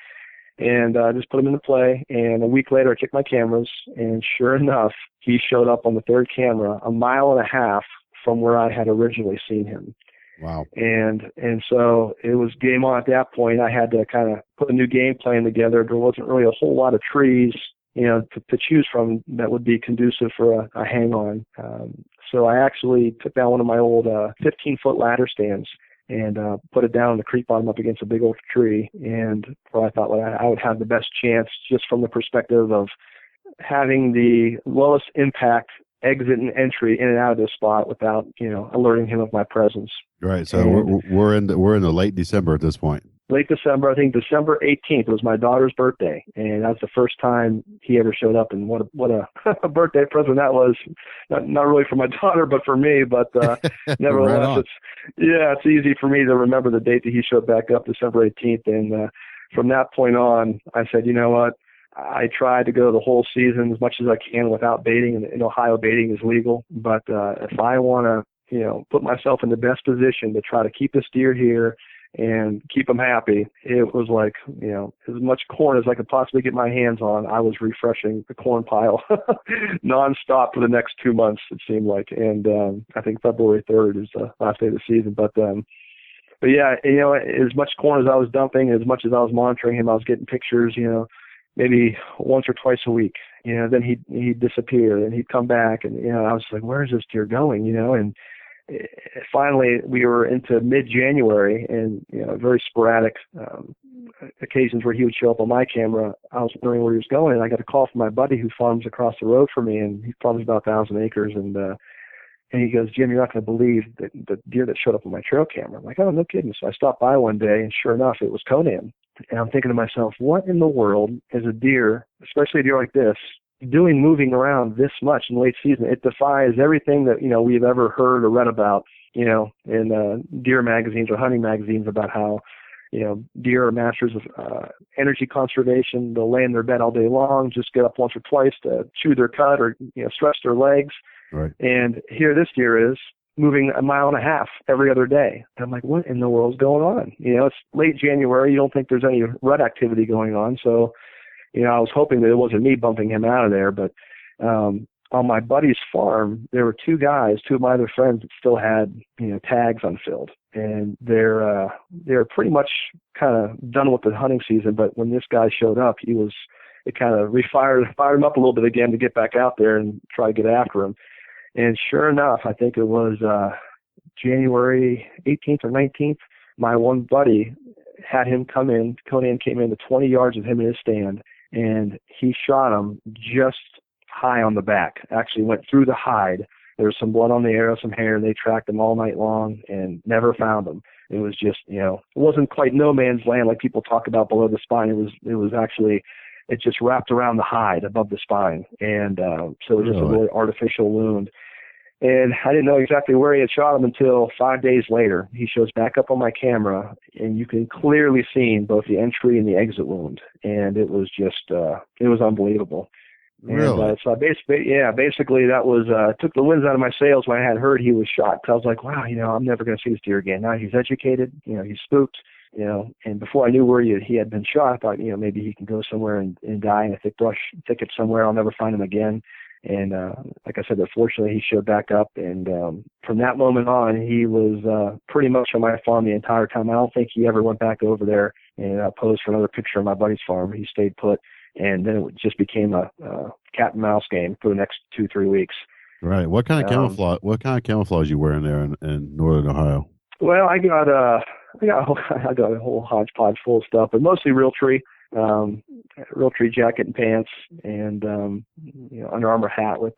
And just put them into play. And a week later, I checked my cameras, and sure enough, he showed up on the third camera 1.5 miles from where I had originally seen him. Wow. And so it was game on at that point. I had to kind of put a new game plan together. There wasn't really a whole lot of trees to choose from that would be conducive for a hang-on. So I actually took down one of my old 15-foot ladder stands and put it down in the creek bottom up against a big oak tree, and where I thought I would have the best chance just from the perspective of having the lowest impact exit and entry in and out of this spot without, alerting him of my presence. Right. So we're in the late December at this point. Late December, I think December 18th was my daughter's birthday, and that's the first time he ever showed up. And what a birthday present that was! Not really for my daughter, but for me. But nevertheless, it's easy for me to remember the date that he showed back up, December 18th. And from that point on, I said, you know what? I try to go the whole season as much as I can without baiting, and in Ohio baiting is legal. But if I want to, put myself in the best position to try to keep this deer here and keep them happy, it was like, as much corn as I could possibly get my hands on. I was refreshing the corn pile nonstop for the next 2 months, it seemed like. And I think February 3rd is the last day of the season. But yeah, as much corn as I was dumping, as much as I was monitoring him, I was getting pictures, maybe once or twice a week. Then he'd disappear and he'd come back, and I was like, where is this deer going? And finally we were into mid-January, and very sporadic occasions where he would show up on my camera. I was wondering where he was going, and I got a call from my buddy who farms across the road from me, and he farms about 1,000 acres, and he goes, Jim, you're not going to believe the deer that showed up on my trail camera. I'm like, oh, no kidding. So I stopped by one day, and sure enough, it was Conan. And I'm thinking to myself, what in the world is a deer, especially a deer like this, doing moving around this much in late season? It defies everything that, we've ever heard or read about, in deer magazines or hunting magazines about how, deer are masters of energy conservation. They'll lay in their bed all day long, just get up once or twice to chew their cud or, stretch their legs. Right. And here this deer is moving 1.5 miles every other day. And I'm like, what in the world's going on? It's late January. You don't think there's any rut activity going on. So, I was hoping that it wasn't me bumping him out of there. But on my buddy's farm, there were two of my other friends that still had, tags unfilled. And they're pretty much kind of done with the hunting season. But when this guy showed up, it kind of fired him up a little bit again to get back out there and try to get after him. And sure enough, I think it was January 18th or 19th, my one buddy had him come in. Conan came in to 20 yards of him in his stand, and he shot him just high on the back. Actually went through the hide. There was some blood on the arrow, some hair, and they tracked him all night long and never found him. It was just, it wasn't quite no man's land like people talk about below the spine. It was actually, it just wrapped around the hide above the spine. And so it was just a really artificial wound. And I didn't know exactly where he had shot him until 5 days later. He shows back up on my camera, and you can clearly see both the entry and the exit wound. And it was just, it was unbelievable. Really? And so basically that was, took the winds out of my sails when I had heard he was shot. Cause I was like, wow, I'm never going to see this deer again. Now he's educated, he's spooked, and before I knew where he had been shot, I thought, maybe he can go somewhere and die in a thick brush thicket somewhere. I'll never find him again. And like I said, fortunately he showed back up, and from that moment on, he was pretty much on my farm the entire time. I don't think he ever went back over there and posed for another picture of my buddy's farm. He stayed put, and then it just became a cat and mouse game for the next 2-3 weeks. Right. What kind of camouflage? What kind of camouflage you wearing there in northern Ohio? Well, I got a whole hodgepodge full of stuff, but mostly Realtree. Realtree jacket and pants, and Under Armour hat with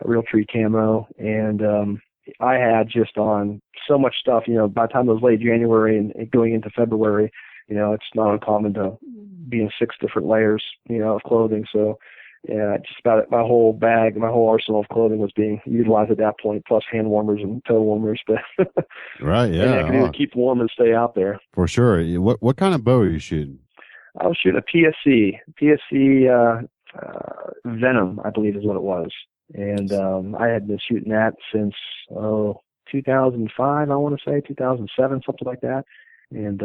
Realtree camo, and I had just on so much stuff. By the time it was late January and going into February, it's not uncommon to be in 6 different layers, of clothing. So yeah, just about my whole bag, my whole arsenal of clothing was being utilized at that point, plus hand warmers and toe warmers. But right, yeah, I could keep warm and stay out there for sure. What kind of bow are you shooting? I was shooting a PSC Venom, I believe is what it was. And I had been shooting that since 2005, I want to say, 2007, something like that. And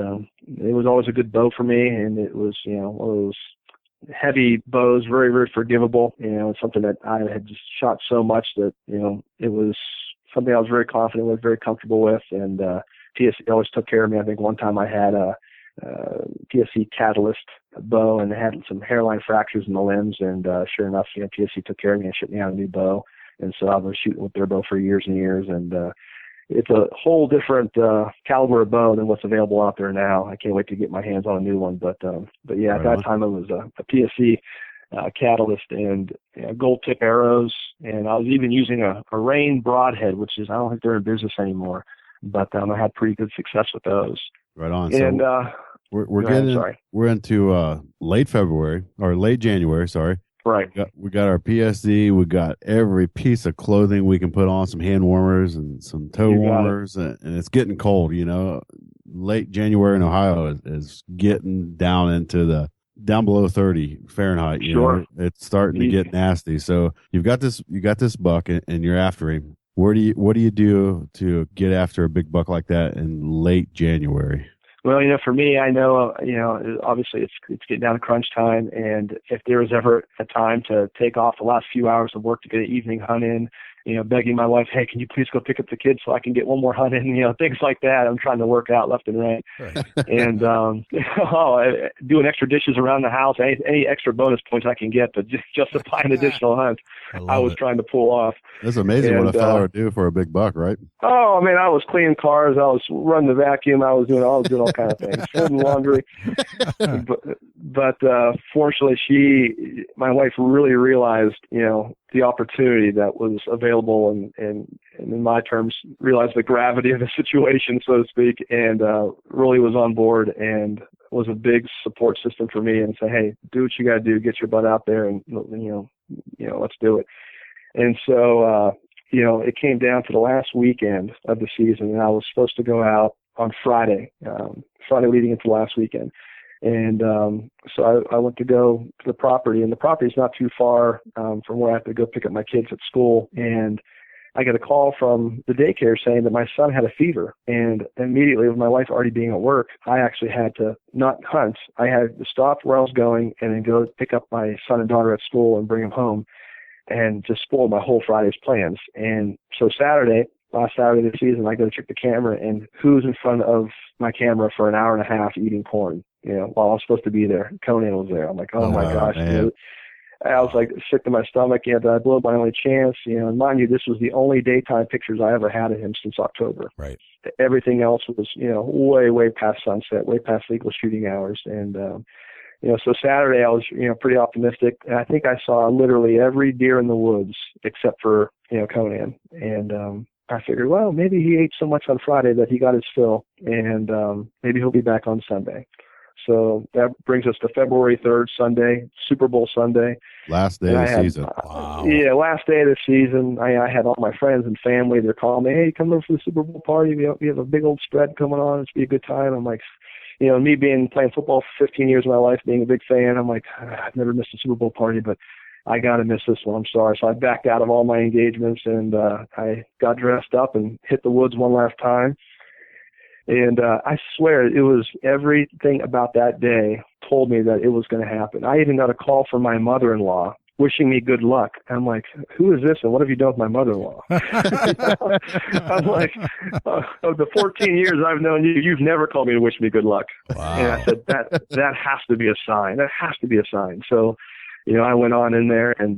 it was always a good bow for me, and it was, one of those heavy bows, very, very forgivable. It's something that I had just shot so much that, it was something I was very confident with, very comfortable with. And PSC always took care of me. I think one time I had a PSC Catalyst bow, and they had some hairline fractures in the limbs, and sure enough, PSC took care of me and shipped me out a new bow. And so I've been shooting with their bow for years and years, and it's a whole different caliber of bow than what's available out there now. I can't wait to get my hands on a new one, but yeah, at that time it was a PSC catalyst and gold tip arrows. And I was even using a Rain broadhead, which is, I don't think they're in business anymore, but I had pretty good success with those. Right on. And so we're into late February or late January. Sorry. Right. We got our PSD. We got every piece of clothing we can put on, some hand warmers and some toe warmers, and it's getting cold. Late January in Ohio is getting down below 30 Fahrenheit. Sure. It's starting to get nasty. So you got this buck and you're after him. What do you do to get after a big buck like that in late January? Well, for me, I know, obviously it's getting down to crunch time, and if there was ever a time to take off the last few hours of work to get an evening hunt in, begging my wife, hey, can you please go pick up the kids so I can get one more hunt in, things like that. I'm trying to work out left and right. And, doing extra dishes around the house, any extra bonus points I can get to justify an additional hunt, I was trying to pull off. It's amazing what a fellow would do for a big buck, right? Oh, man, I was cleaning cars. I was running the vacuum. I was doing all kinds of things, folding laundry. But fortunately, my wife really realized, the opportunity that was available and in my terms, realized the gravity of the situation, so to speak, and really was on board and was a big support system for me and say, hey, do what you got to do, get your butt out there and, let's do it. And so, it came down to the last weekend of the season, and I was supposed to go out on Friday leading into last weekend. And so I went to go to the property, and the property is not too far from where I have to go pick up my kids at school. And I got a call from the daycare saying that my son had a fever. And immediately, with my wife already being at work, I actually had to not hunt. I had to stop where I was going and then go pick up my son and daughter at school and bring them home, and just spoiled my whole Friday's plans. And so last Saturday of the season, I go to check the camera, and who's in front of my camera for an hour and a half eating corn, while I was supposed to be there? Conan was there. I'm like, oh my gosh. I was like sick to my stomach. Did I blow my only chance? And mind you, this was the only daytime pictures I ever had of him since October. Right. Everything else was, way past sunset, way past legal shooting hours. And, so Saturday I was, pretty optimistic. And I think I saw literally every deer in the woods except for, Conan. And, I figured, well, maybe he ate so much on Friday that he got his fill, and maybe he'll be back on Sunday. So that brings us to February 3rd, Sunday, Superbowl Sunday. Last day of the season. Wow. Yeah, last day of the season. I had all my friends and family. They're calling me, hey, come over for the Super Bowl party. We have a big old spread coming on. It's be a good time. I'm like, me playing football for 15 years of my life, being a big fan, I'm like, I've never missed a Super Bowl party, but I got to miss this one. I'm sorry. So I backed out of all my engagements, and I got dressed up and hit the woods one last time. And I swear it was everything about that day told me that it was going to happen. I even got a call from my mother-in-law wishing me good luck. I'm like, who is this and what have you done with my mother-in-law? I'm like, of the 14 years I've known you, you've never called me to wish me good luck. Wow. And I said, that has to be a sign. That has to be a sign. So, I went on in there and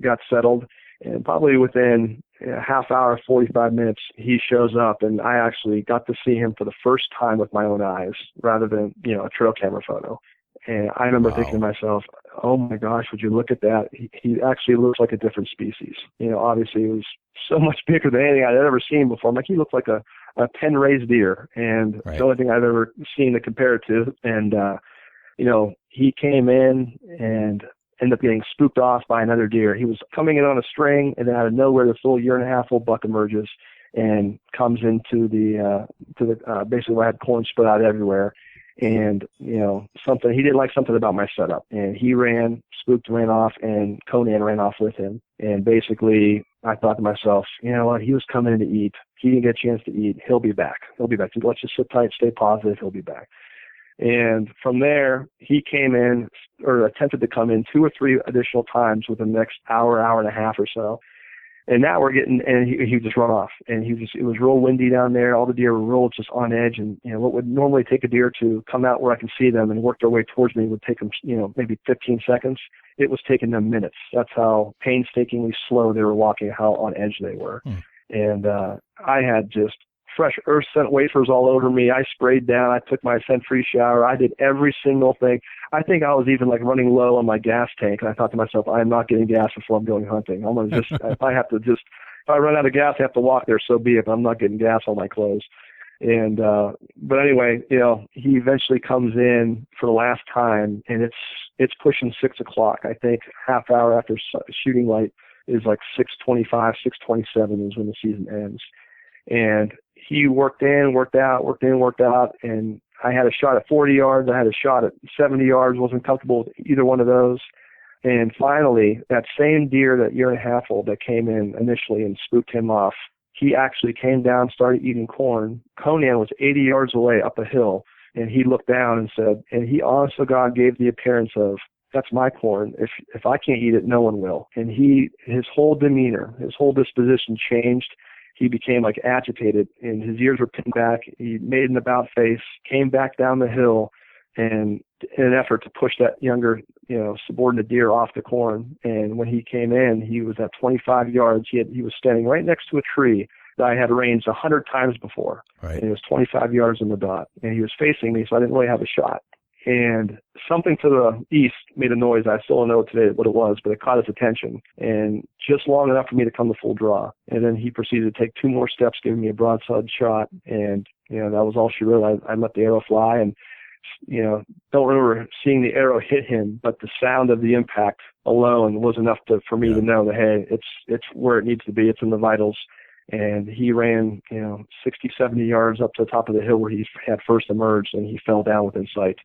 got settled, and probably within a half hour, 45 minutes, he shows up, and I actually got to see him for the first time with my own eyes rather than, a trail camera photo. And I remember thinking to myself, oh my gosh, would you look at that? He actually looks like a different species. Obviously he was so much bigger than anything I'd ever seen before. I'm like, he looked like a pen-raised deer, and the only thing I've ever seen to compare it to. And, he came in and ended up getting spooked off by another deer. He was coming in on a string, and then out of nowhere, this little 1.5-year-old buck emerges and comes into the basically where I had corn spread out everywhere. And, he didn't like something about my setup, and he ran off, and Conan ran off with him. And basically I thought to myself, you know what? He was coming in to eat. He didn't get a chance to eat. He'll be back. Let's just sit tight, stay positive. He'll be back. And from there, he came in, or attempted to come in 2 or 3 additional times within the next hour and a half or so. And now we're getting, and he would just run off. And it was real windy down there. All the deer were real just on edge. And, what would normally take a deer to come out where I can see them and work their way towards me would take them, maybe 15 seconds. It was taking them minutes. That's how painstakingly slow they were walking, how on edge they were. And I had just fresh earth scent wafers all over me. I sprayed down. I took my scent-free shower. I did every single thing. I think I was even like running low on my gas tank. And I thought to myself, I am not getting gas before I'm going hunting. I'm going to if I run out of gas, I have to walk there, so be it. But I'm not getting gas on my clothes. And, but anyway, he eventually comes in for the last time, and it's pushing 6 o'clock. I think half hour after shooting light is like 6:25, 6:27 is when the season ends. And he worked in, worked out, and I had a shot at 40 yards. I had a shot at 70 yards. Wasn't comfortable with either one of those. And finally, that same deer, that year and a half old that came in initially and spooked him off, he actually came down, started eating corn. Conan was 80 yards away up a hill, and he looked down and said, and he honest to God gave the appearance of, that's my corn. If I can't eat it, no one will. And his whole demeanor, his whole disposition changed. He became like agitated, and his ears were pinned back. He made an about face, came back down the hill, and in an effort to push that younger, subordinate deer off the corn. And when he came in, he was at 25 yards. He was standing right next to a tree that I had ranged 100 times before. Right. And he was 25 yards in the dot. And he was facing me, so I didn't really have a shot. And something to the east made a noise. I still don't know today what it was, but it caught his attention. And just long enough for me to come to full draw. And then he proceeded to take 2 more steps, giving me a broadside shot. And, that was all she wrote. I let the arrow fly, and don't remember seeing the arrow hit him, but the sound of the impact alone was enough for me to know that, hey, it's where it needs to be. It's in the vitals. And he ran, 60, 70 yards up to the top of the hill where he had first emerged, and he fell down within sight.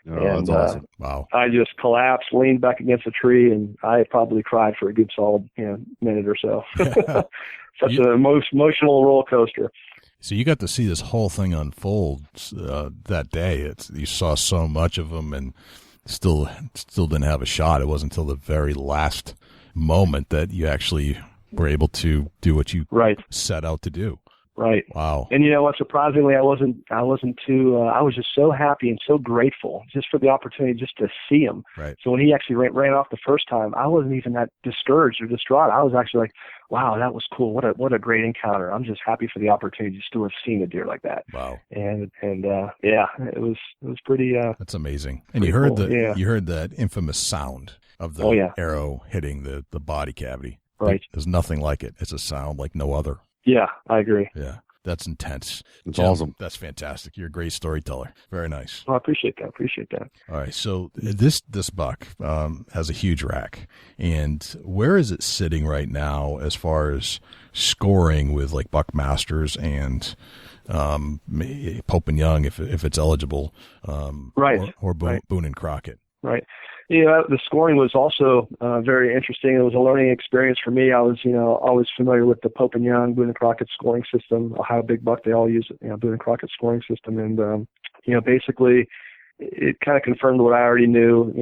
Oh, and that's awesome. Wow. I just collapsed, leaned back against a tree, and I probably cried for a good solid minute or so. Such an emotional roller coaster. So you got to see this whole thing unfold that day. You saw so much of them, and still didn't have a shot. It wasn't until the very last moment that you actually were able to do what you set out to do. Right. Wow. And what? Surprisingly, I wasn't too. I was just so happy and so grateful just for the opportunity just to see him. Right. So when he actually ran off the first time, I wasn't even that discouraged or distraught. I was actually like, wow, that was cool. What a great encounter. I'm just happy for the opportunity just to have seen a deer like that. Wow. And yeah, it was pretty. That's amazing. And you heard cool. you heard that infamous sound of the arrow hitting the body cavity. Right. There's nothing like it. It's a sound like no other. Yeah, I agree. Yeah, that's intense. It's Jim, awesome. That's fantastic. You're a great storyteller. Very nice. Well, I appreciate that. All right, so this buck has a huge rack, and where is it sitting right now as far as scoring with like Buckmasters and Pope and Young if it's eligible, right, or Boone and Crockett? Right. The scoring was also very interesting. It was a learning experience for me. I was, always familiar with the Pope and Young, Boone and Crockett scoring system. Ohio Big Buck, they all use Boone and Crockett scoring system. And, basically it kind of confirmed what I already knew.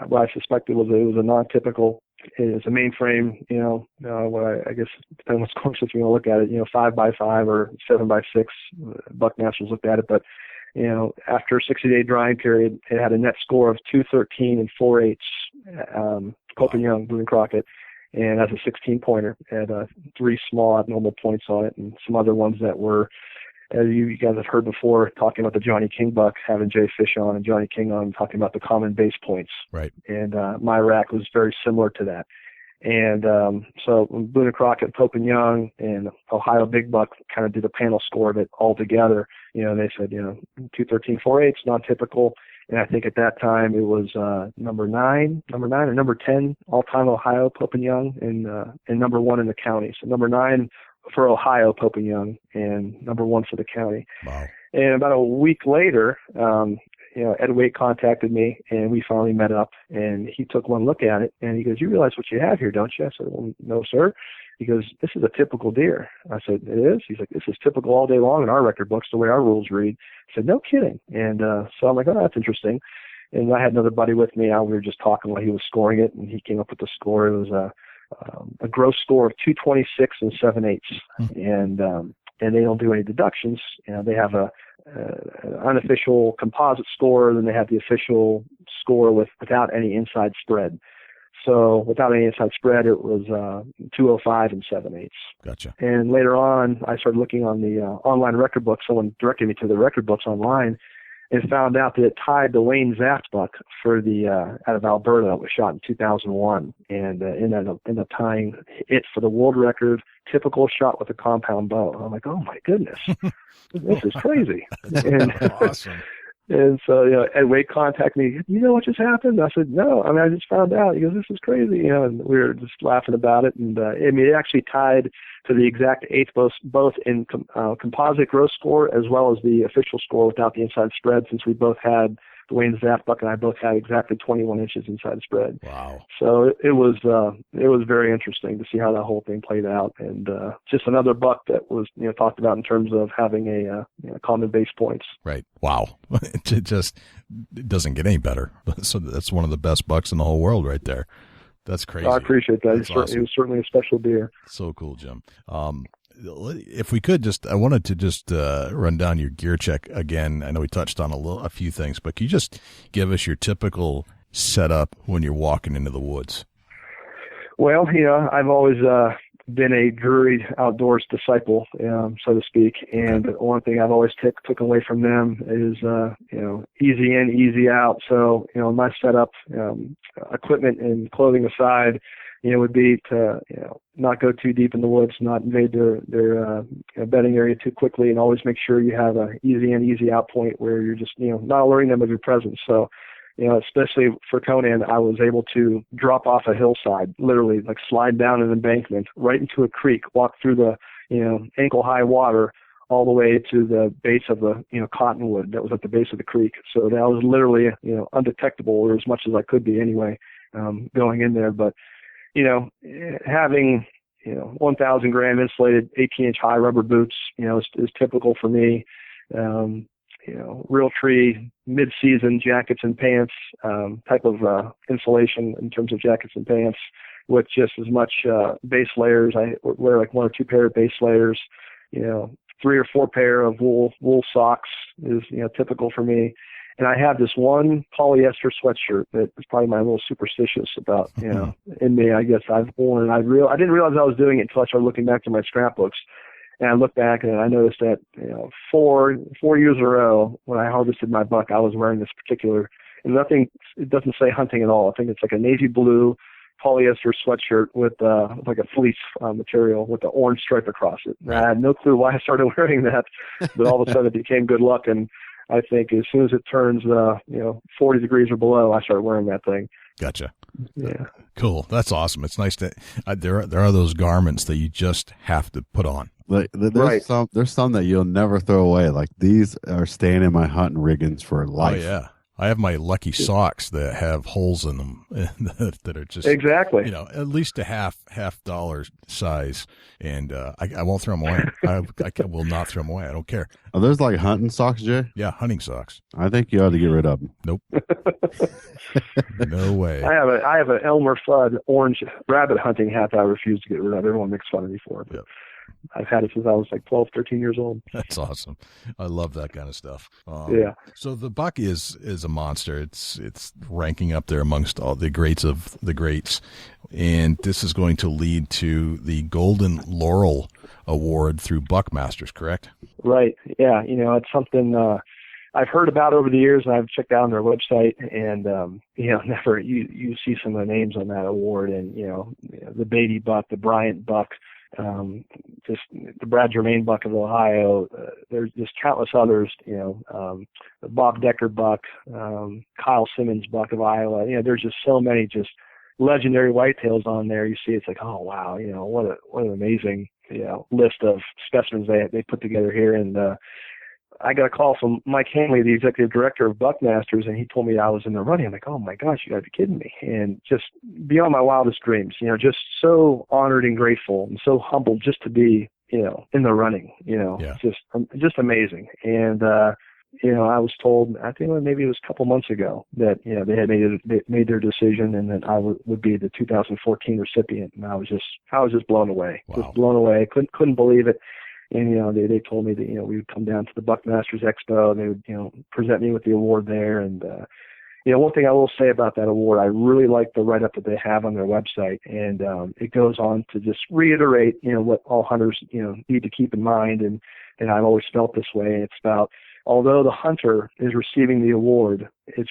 What I suspected was it was a non-typical. It's a mainframe, what I guess, depending on what scoring system you want to look at it, 5x5 or 7x6. Buckmasters looked at it, but after a 60-day drying period, it had a net score of 213 and 4/8, Pope and Young, Boone and Crockett, and as a 16-pointer, had 3 small abnormal points on it, and some other ones that were, as you guys have heard before, talking about the Johnny King buck, having Jay Fish on and Johnny King on, talking about the common base points. Right. And my rack was very similar to that. And so Boone and Crockett, Pope and Young, and Ohio Big Buck kind of did a panel score of it all together. They said, 213 4/8, non-typical. And I think at that time it was number 9 or number 10 all-time Ohio Pope and Young, and number 1 in the county. So number 9 for Ohio Pope and Young, and number 1 for the county. Wow. And about a week later, Ed Waite contacted me, and we finally met up, and he took one look at it, and he goes, "You realize what you have here, don't you?" I said, "Well, no, sir." He goes, "This is a typical deer." I said, "It is?" He's like, "This is typical all day long in our record books, the way our rules read." I said, "No kidding." And so I'm like, "Oh, that's interesting." And I had another buddy with me. We were just talking while he was scoring it, and he came up with the score. It was a gross score of 226 and 7/8. And they don't do any deductions. They have an unofficial composite score, then they have the official score without any inside spread. So without any inside spread, it was 205 and 7/8. Gotcha. And later on, I started looking on the online record book. Someone directed me to the record books online, and found out that it tied the Wayne Zaft buck for the out of Alberta that was shot in 2001, and ended up tying it for the world record, typical shot with a compound bow. I'm like, oh my goodness, this is crazy. And, awesome. And so, Ed Waite contacted me. You know what just happened? I said, no. I mean, I just found out. He goes, this is crazy. And we were just laughing about it. And it actually tied to the exact eighth, both in composite gross score as well as the official score without the inside spread, since we both had, the Wayne Zaft buck and I both had exactly 21 inches inside spread. Wow. So it was very interesting to see how that whole thing played out. And just another buck that was, talked about in terms of having a common base points. Right. Wow. It doesn't get any better. So that's one of the best bucks in the whole world right there. That's crazy. I appreciate that. Awesome. It was certainly a special deer. So cool, Jim. If we could I wanted to run down your gear check again. I know we touched on a few things, but can you just give us your typical setup when you're walking into the woods? Well, I've always been a Drury outdoors disciple, so to speak. And one thing I've always took away from them is, easy in, easy out. So, my setup, equipment and clothing aside, would be to, not go too deep in the woods, not invade their bedding area too quickly, and always make sure you have a easy in, easy out point where you're just, not alerting them of your presence. So, especially for Conan, I was able to drop off a hillside, literally like slide down an embankment right into a creek, walk through the, ankle high water all the way to the base of the, cottonwood that was at the base of the creek. So that was literally, undetectable, or as much as I could be anyway, going in there. But, having, 1,000 gram insulated 18-inch high rubber boots, is typical for me. Real tree mid-season jackets and pants, type of insulation in terms of jackets and pants, with just as much base layers. I wear like 1 or 2 pair of base layers. 3 or 4 pair of wool socks is typical for me. And I have this one polyester sweatshirt that is probably my little superstitious about, in me. I guess I've worn, and I didn't realize I was doing it until I started looking back to my scrapbooks. And I looked back and I noticed that, 4 years in a row when I harvested my buck, I was wearing this particular, and it doesn't say hunting at all. I think it's like a navy blue polyester sweatshirt with like a fleece material with the orange stripe across it. And I had no clue why I started wearing that, but all of a sudden it became good luck. And I think as soon as it turns, 40 degrees or below, I started wearing that thing. Gotcha. Yeah. Cool. That's awesome. It's nice to, there are those garments that you just have to put on. Like there's some that you'll never throw away. Like these are staying in my hunting riggings for life. Oh yeah. I have my lucky socks that have holes in them that are just exactly, at least a half dollar size, and I won't throw them away. I will not throw them away. I don't care. Are those like hunting socks, Jay? Yeah, hunting socks. I think you ought to get rid of them. Nope. No way. I have an Elmer Fudd orange rabbit hunting hat that I refuse to get rid of. Everyone makes fun of me for it. But I've had it since I was like 12, 13 years old. That's awesome. I love that kind of stuff. Yeah. So the buck is a monster. It's ranking up there amongst all the greats of the greats. And this is going to lead to the Golden Laurel Award through Buckmasters, correct? Right. Yeah. It's something I've heard about over the years, and I've checked out on their website, and never you see some of the names on that award, and the Beatty buck, the Bryant buck, just the Brad Germain buck of Ohio. There's just countless others. The Bob Decker buck, Kyle Simmons buck of Iowa. There's just so many just legendary whitetails on there. You see, it's like, oh wow, what an amazing list of specimens they put together here. And I got a call from Mike Hanley, the executive director of Buckmasters, and he told me I was in the running. I'm like, oh my gosh, you got to be kidding me. And just beyond my wildest dreams, just so honored and grateful and so humbled just to be, in the running, just amazing. And, I was told, I think maybe it was a couple months ago that, they had made their decision, and that I would be the 2014 recipient. And I was just blown away, just blown away. Couldn't believe it. And, they told me that, we would come down to the Buckmasters Expo, and they would, present me with the award there. And, one thing I will say about that award, I really like the write-up that they have on their website, and it goes on to just reiterate, what all hunters, need to keep in mind, and I've always felt this way. It's about, although the hunter is receiving the award, it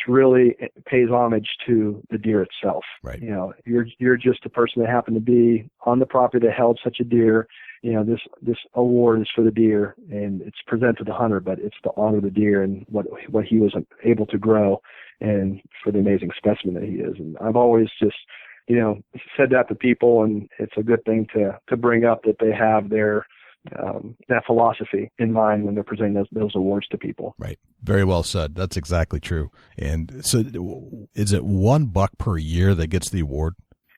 pays homage to the deer itself. Right. You're just a person that happened to be on the property that held such a deer. This award is for the deer, and it's presented to the hunter, but it's to honor the deer and what he was able to grow, and for the amazing specimen that he is. And I've always just, said that to people, and it's a good thing to bring up that they have their that philosophy in mind when they're presenting those awards to people. Right. Very well said. That's exactly true. And so, is it one buck per year that gets the award?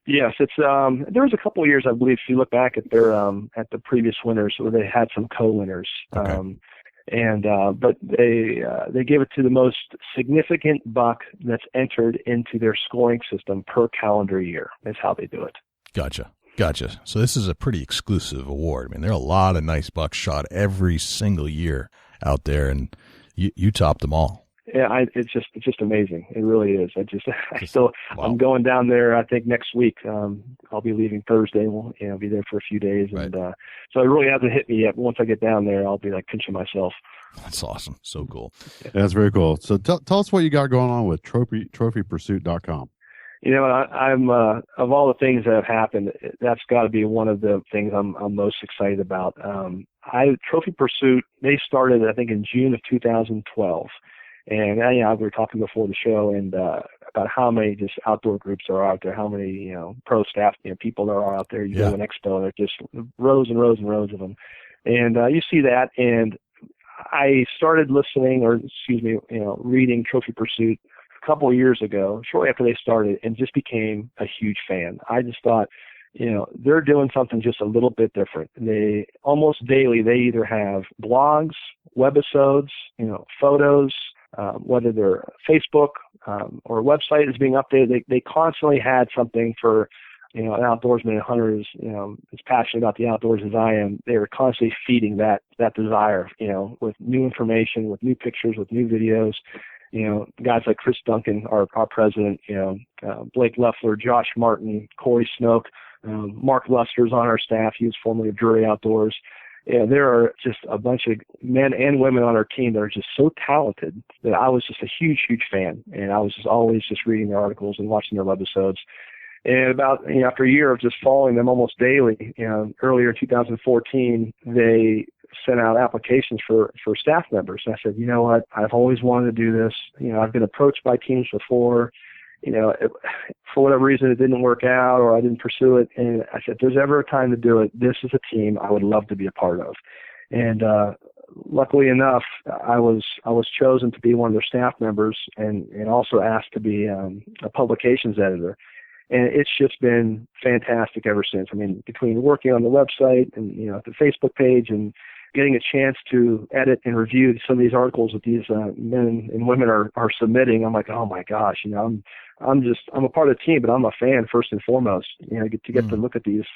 Yes, it's there was a couple of years, I believe, if you look back at their at the previous winners, where they had some co-winners. Okay. But they give it to the most significant buck that's entered into their scoring system per calendar year, is how they do it. Gotcha. So this is a pretty exclusive award. I mean, there are a lot of nice bucks shot every single year out there, and you topped them all. Yeah, it's just amazing. It really is. Wow. I'm going down there, I think, next week. I'll be leaving Thursday. We'll be there for a few days. Right. And so it really hasn't hit me yet. But once I get down there, I'll be like pinching myself. That's awesome. So cool. Yeah, that's very cool. So tell us what you got going on with trophypursuit.com. I'm of all the things that have happened, that's got to be one of the things I'm most excited about. Trophy Pursuit, they started, I think, in June of 2012. And we were talking before the show and about how many just outdoor groups are out there, how many pro staff people there are out there. You go to an expo, and there's just rows and rows and rows of them, and you see that. And I started reading Trophy Pursuit a couple of years ago, shortly after they started, and just became a huge fan. I just thought, they're doing something just a little bit different. They almost daily, they either have blogs, webisodes, photos. Whether they're Facebook or a website is being updated, they constantly had something for, an outdoorsman and hunter is, as passionate about the outdoors as I am. They were constantly feeding that desire, with new information, with new pictures, with new videos. Guys like Chris Duncan, our president, Blake Leffler, Josh Martin, Corey Snoke, Mark Luster's on our staff. He was formerly of Drury Outdoors. Yeah, there are just a bunch of men and women on our team that are just so talented that I was just a huge, huge fan. And I was just always just reading their articles and watching their webisodes. And about, after a year of just following them almost daily, earlier in 2014, they sent out applications for staff members. And I said, you know what, I've always wanted to do this. I've been approached by teams before. For whatever reason, it didn't work out or I didn't pursue it. And I said, if there's ever a time to do it, this is a team I would love to be a part of. And luckily enough, I was chosen to be one of their staff members and also asked to be a publications editor. And it's just been fantastic ever since. I mean, between working on the website and, the Facebook page and getting a chance to edit and review some of these articles that these men and women are submitting, I'm like, oh my gosh, I'm a part of the team, but I'm a fan first and foremost. Get to look at these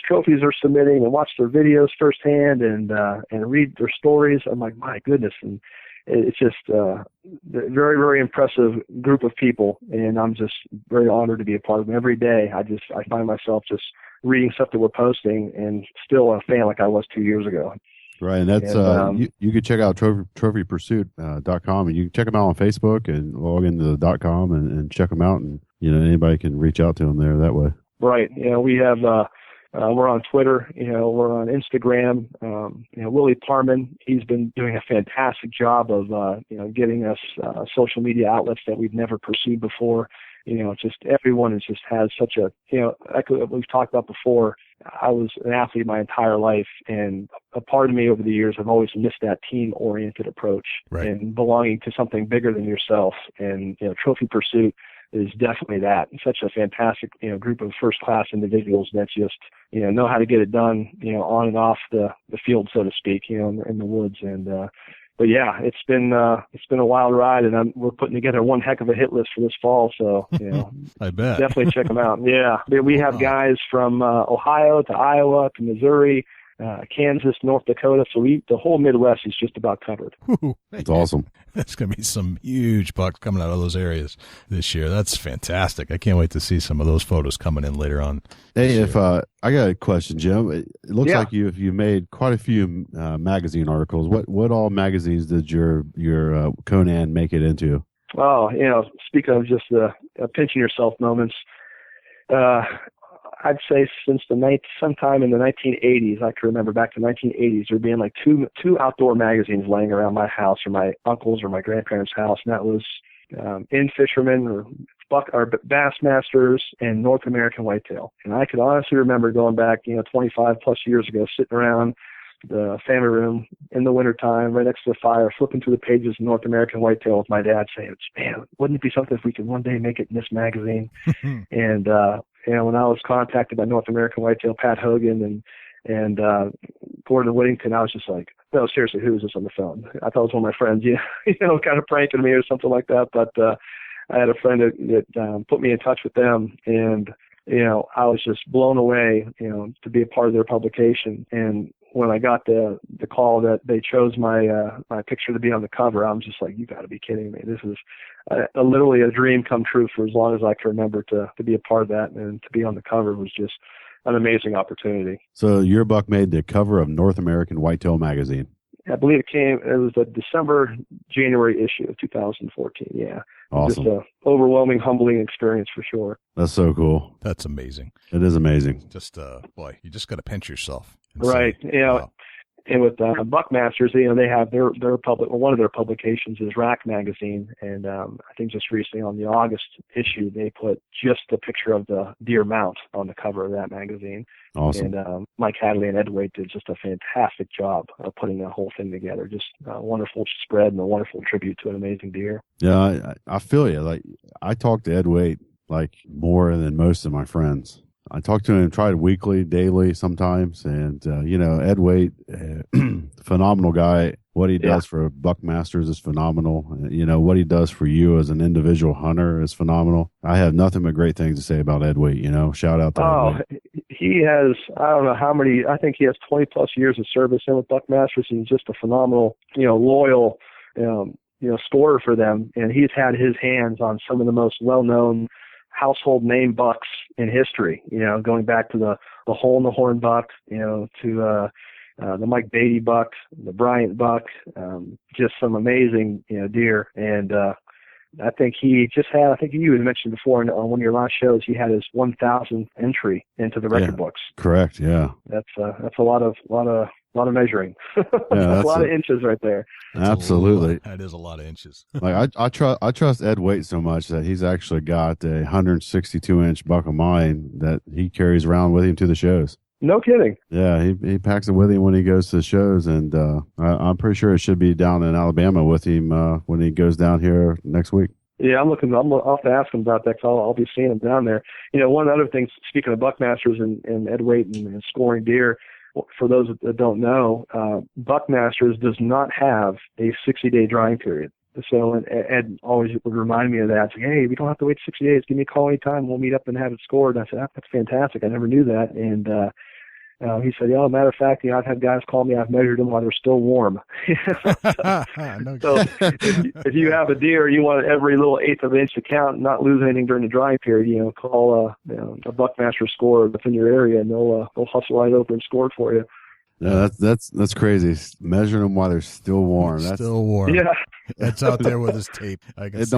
trophies they're submitting and watch their videos firsthand and read their stories. I'm like, my goodness, and it's just a very, very impressive group of people, and I'm just very honored to be a part of them. Every day, I find myself just reading stuff that we're posting and still a fan like I was 2 years ago. Right, and that's you can check out trophypursuit.com, and you can check them out on Facebook and log into the .com and check them out, and anybody can reach out to them there that way. Right, we have we're on Twitter, we're on Instagram. Willie Parman, he's been doing a fantastic job of getting us social media outlets that we've never pursued before. Just everyone has such a, like we've talked about before, I was an athlete my entire life, and a part of me over the years, I've always missed that team-oriented approach and belonging to something bigger than yourself. And, Trophy Pursuit is definitely that. It's such a fantastic, group of first-class individuals that just, know how to get it done, on and off the field, so to speak, in the woods. And, but yeah, it's been a wild ride, and we're putting together one heck of a hit list for this fall. So I bet definitely check them out. Yeah, we have guys from Ohio to Iowa to Missouri, Kansas, North Dakota. So the whole Midwest is just about covered. That's awesome. There's going to be some huge bucks coming out of those areas this year. That's fantastic. I can't wait to see some of those photos coming in later on. Hey, if I got a question, Jim. It looks like you made quite a few magazine articles. What all magazines did your Conan make it into? Oh, speaking of just the pinching yourself moments, I'd say since sometime in the 1980s, I can remember back to the 1980s, there being like two outdoor magazines laying around my house or my uncle's or my grandparents' house, and that was In Fisherman or Bassmasters and North American Whitetail. And I could honestly remember going back, 25 plus years ago, sitting around the family room in the wintertime right next to the fire, flipping through the pages of North American Whitetail with my dad saying, man, wouldn't it be something if we could one day make it in this magazine? And when I was contacted by North American Whitetail, Pat Hogan and Gordon Whittington, I was just like, no, seriously, who is this on the phone? I thought it was one of my friends, kind of pranking me or something like that. But I had a friend that put me in touch with them, and I was just blown away, to be a part of their publication. And when I got the call that they chose my picture to be on the cover, I'm just like, you got to be kidding me. This is literally a dream come true for as long as I can remember to be a part of that, and to be on the cover was just an amazing opportunity. So your buck made the cover of North American Whitetail magazine. I believe it was the January issue of 2014. Yeah. Awesome. Just an overwhelming, humbling experience for sure. That's so cool. That's amazing. It is amazing. Just, boy, you just got to pinch yourself. Right. Say, wow. And with Buckmasters, they have their one of their publications is Rack Magazine, and I think just recently on the August issue they put just the picture of the deer mount on the cover of that magazine. Awesome. And Mike Hadley and Ed Waite did just a fantastic job of putting that whole thing together. Just a wonderful spread and a wonderful tribute to an amazing deer. Yeah, I feel you. Like I talk to Ed Waite like more than most of my friends. I talk to him, try weekly, daily sometimes. And, Ed Waite, phenomenal guy. What he does for Buckmasters is phenomenal. What he does for you as an individual hunter is phenomenal. I have nothing but great things to say about Ed Waite, Shout out to Ed Waite. He has, I don't know how many, I think he has 20 plus years of service in with Buckmasters. He's just a phenomenal, loyal, scorer for them. And he's had his hands on some of the most well-known household name bucks in history, going back to the hole in the horn buck, to the Mike Beatty buck, the Bryant buck, just some amazing, deer. And I think you had mentioned before on one of your last shows, he had his 1,000th entry into the record books. Correct. Yeah. That's a lot of measuring. That's a lot of inches right there. Absolutely. That is a lot of inches. Like I trust Ed Waite so much that he's actually got a 162-inch buck of mine that he carries around with him to the shows. No kidding. Yeah, he packs it with him when he goes to the shows, and I'm pretty sure it should be down in Alabama with him when he goes down here next week. Yeah, I'll have to ask him about that, because I'll be seeing him down there. One other thing, speaking of Buckmasters and Ed Waite and scoring deer, for those that don't know, Buckmasters does not have a 60-day drying period. So Ed always would remind me of that. It's like, hey, we don't have to wait 60 days. Give me a call anytime. We'll meet up and have it scored. And I said, that's fantastic. I never knew that. And he said, matter of fact, I've had guys call me. I've measured them while they're still warm. So if you have a deer, you want every little eighth of an inch to count and not lose anything during the drying period, call a Buckmaster scorer within your area, and they'll hustle right over and score it for you. Yeah, that's crazy. Measuring them while they're still warm. That's still warm. Yeah, Ed's out there with his tape. It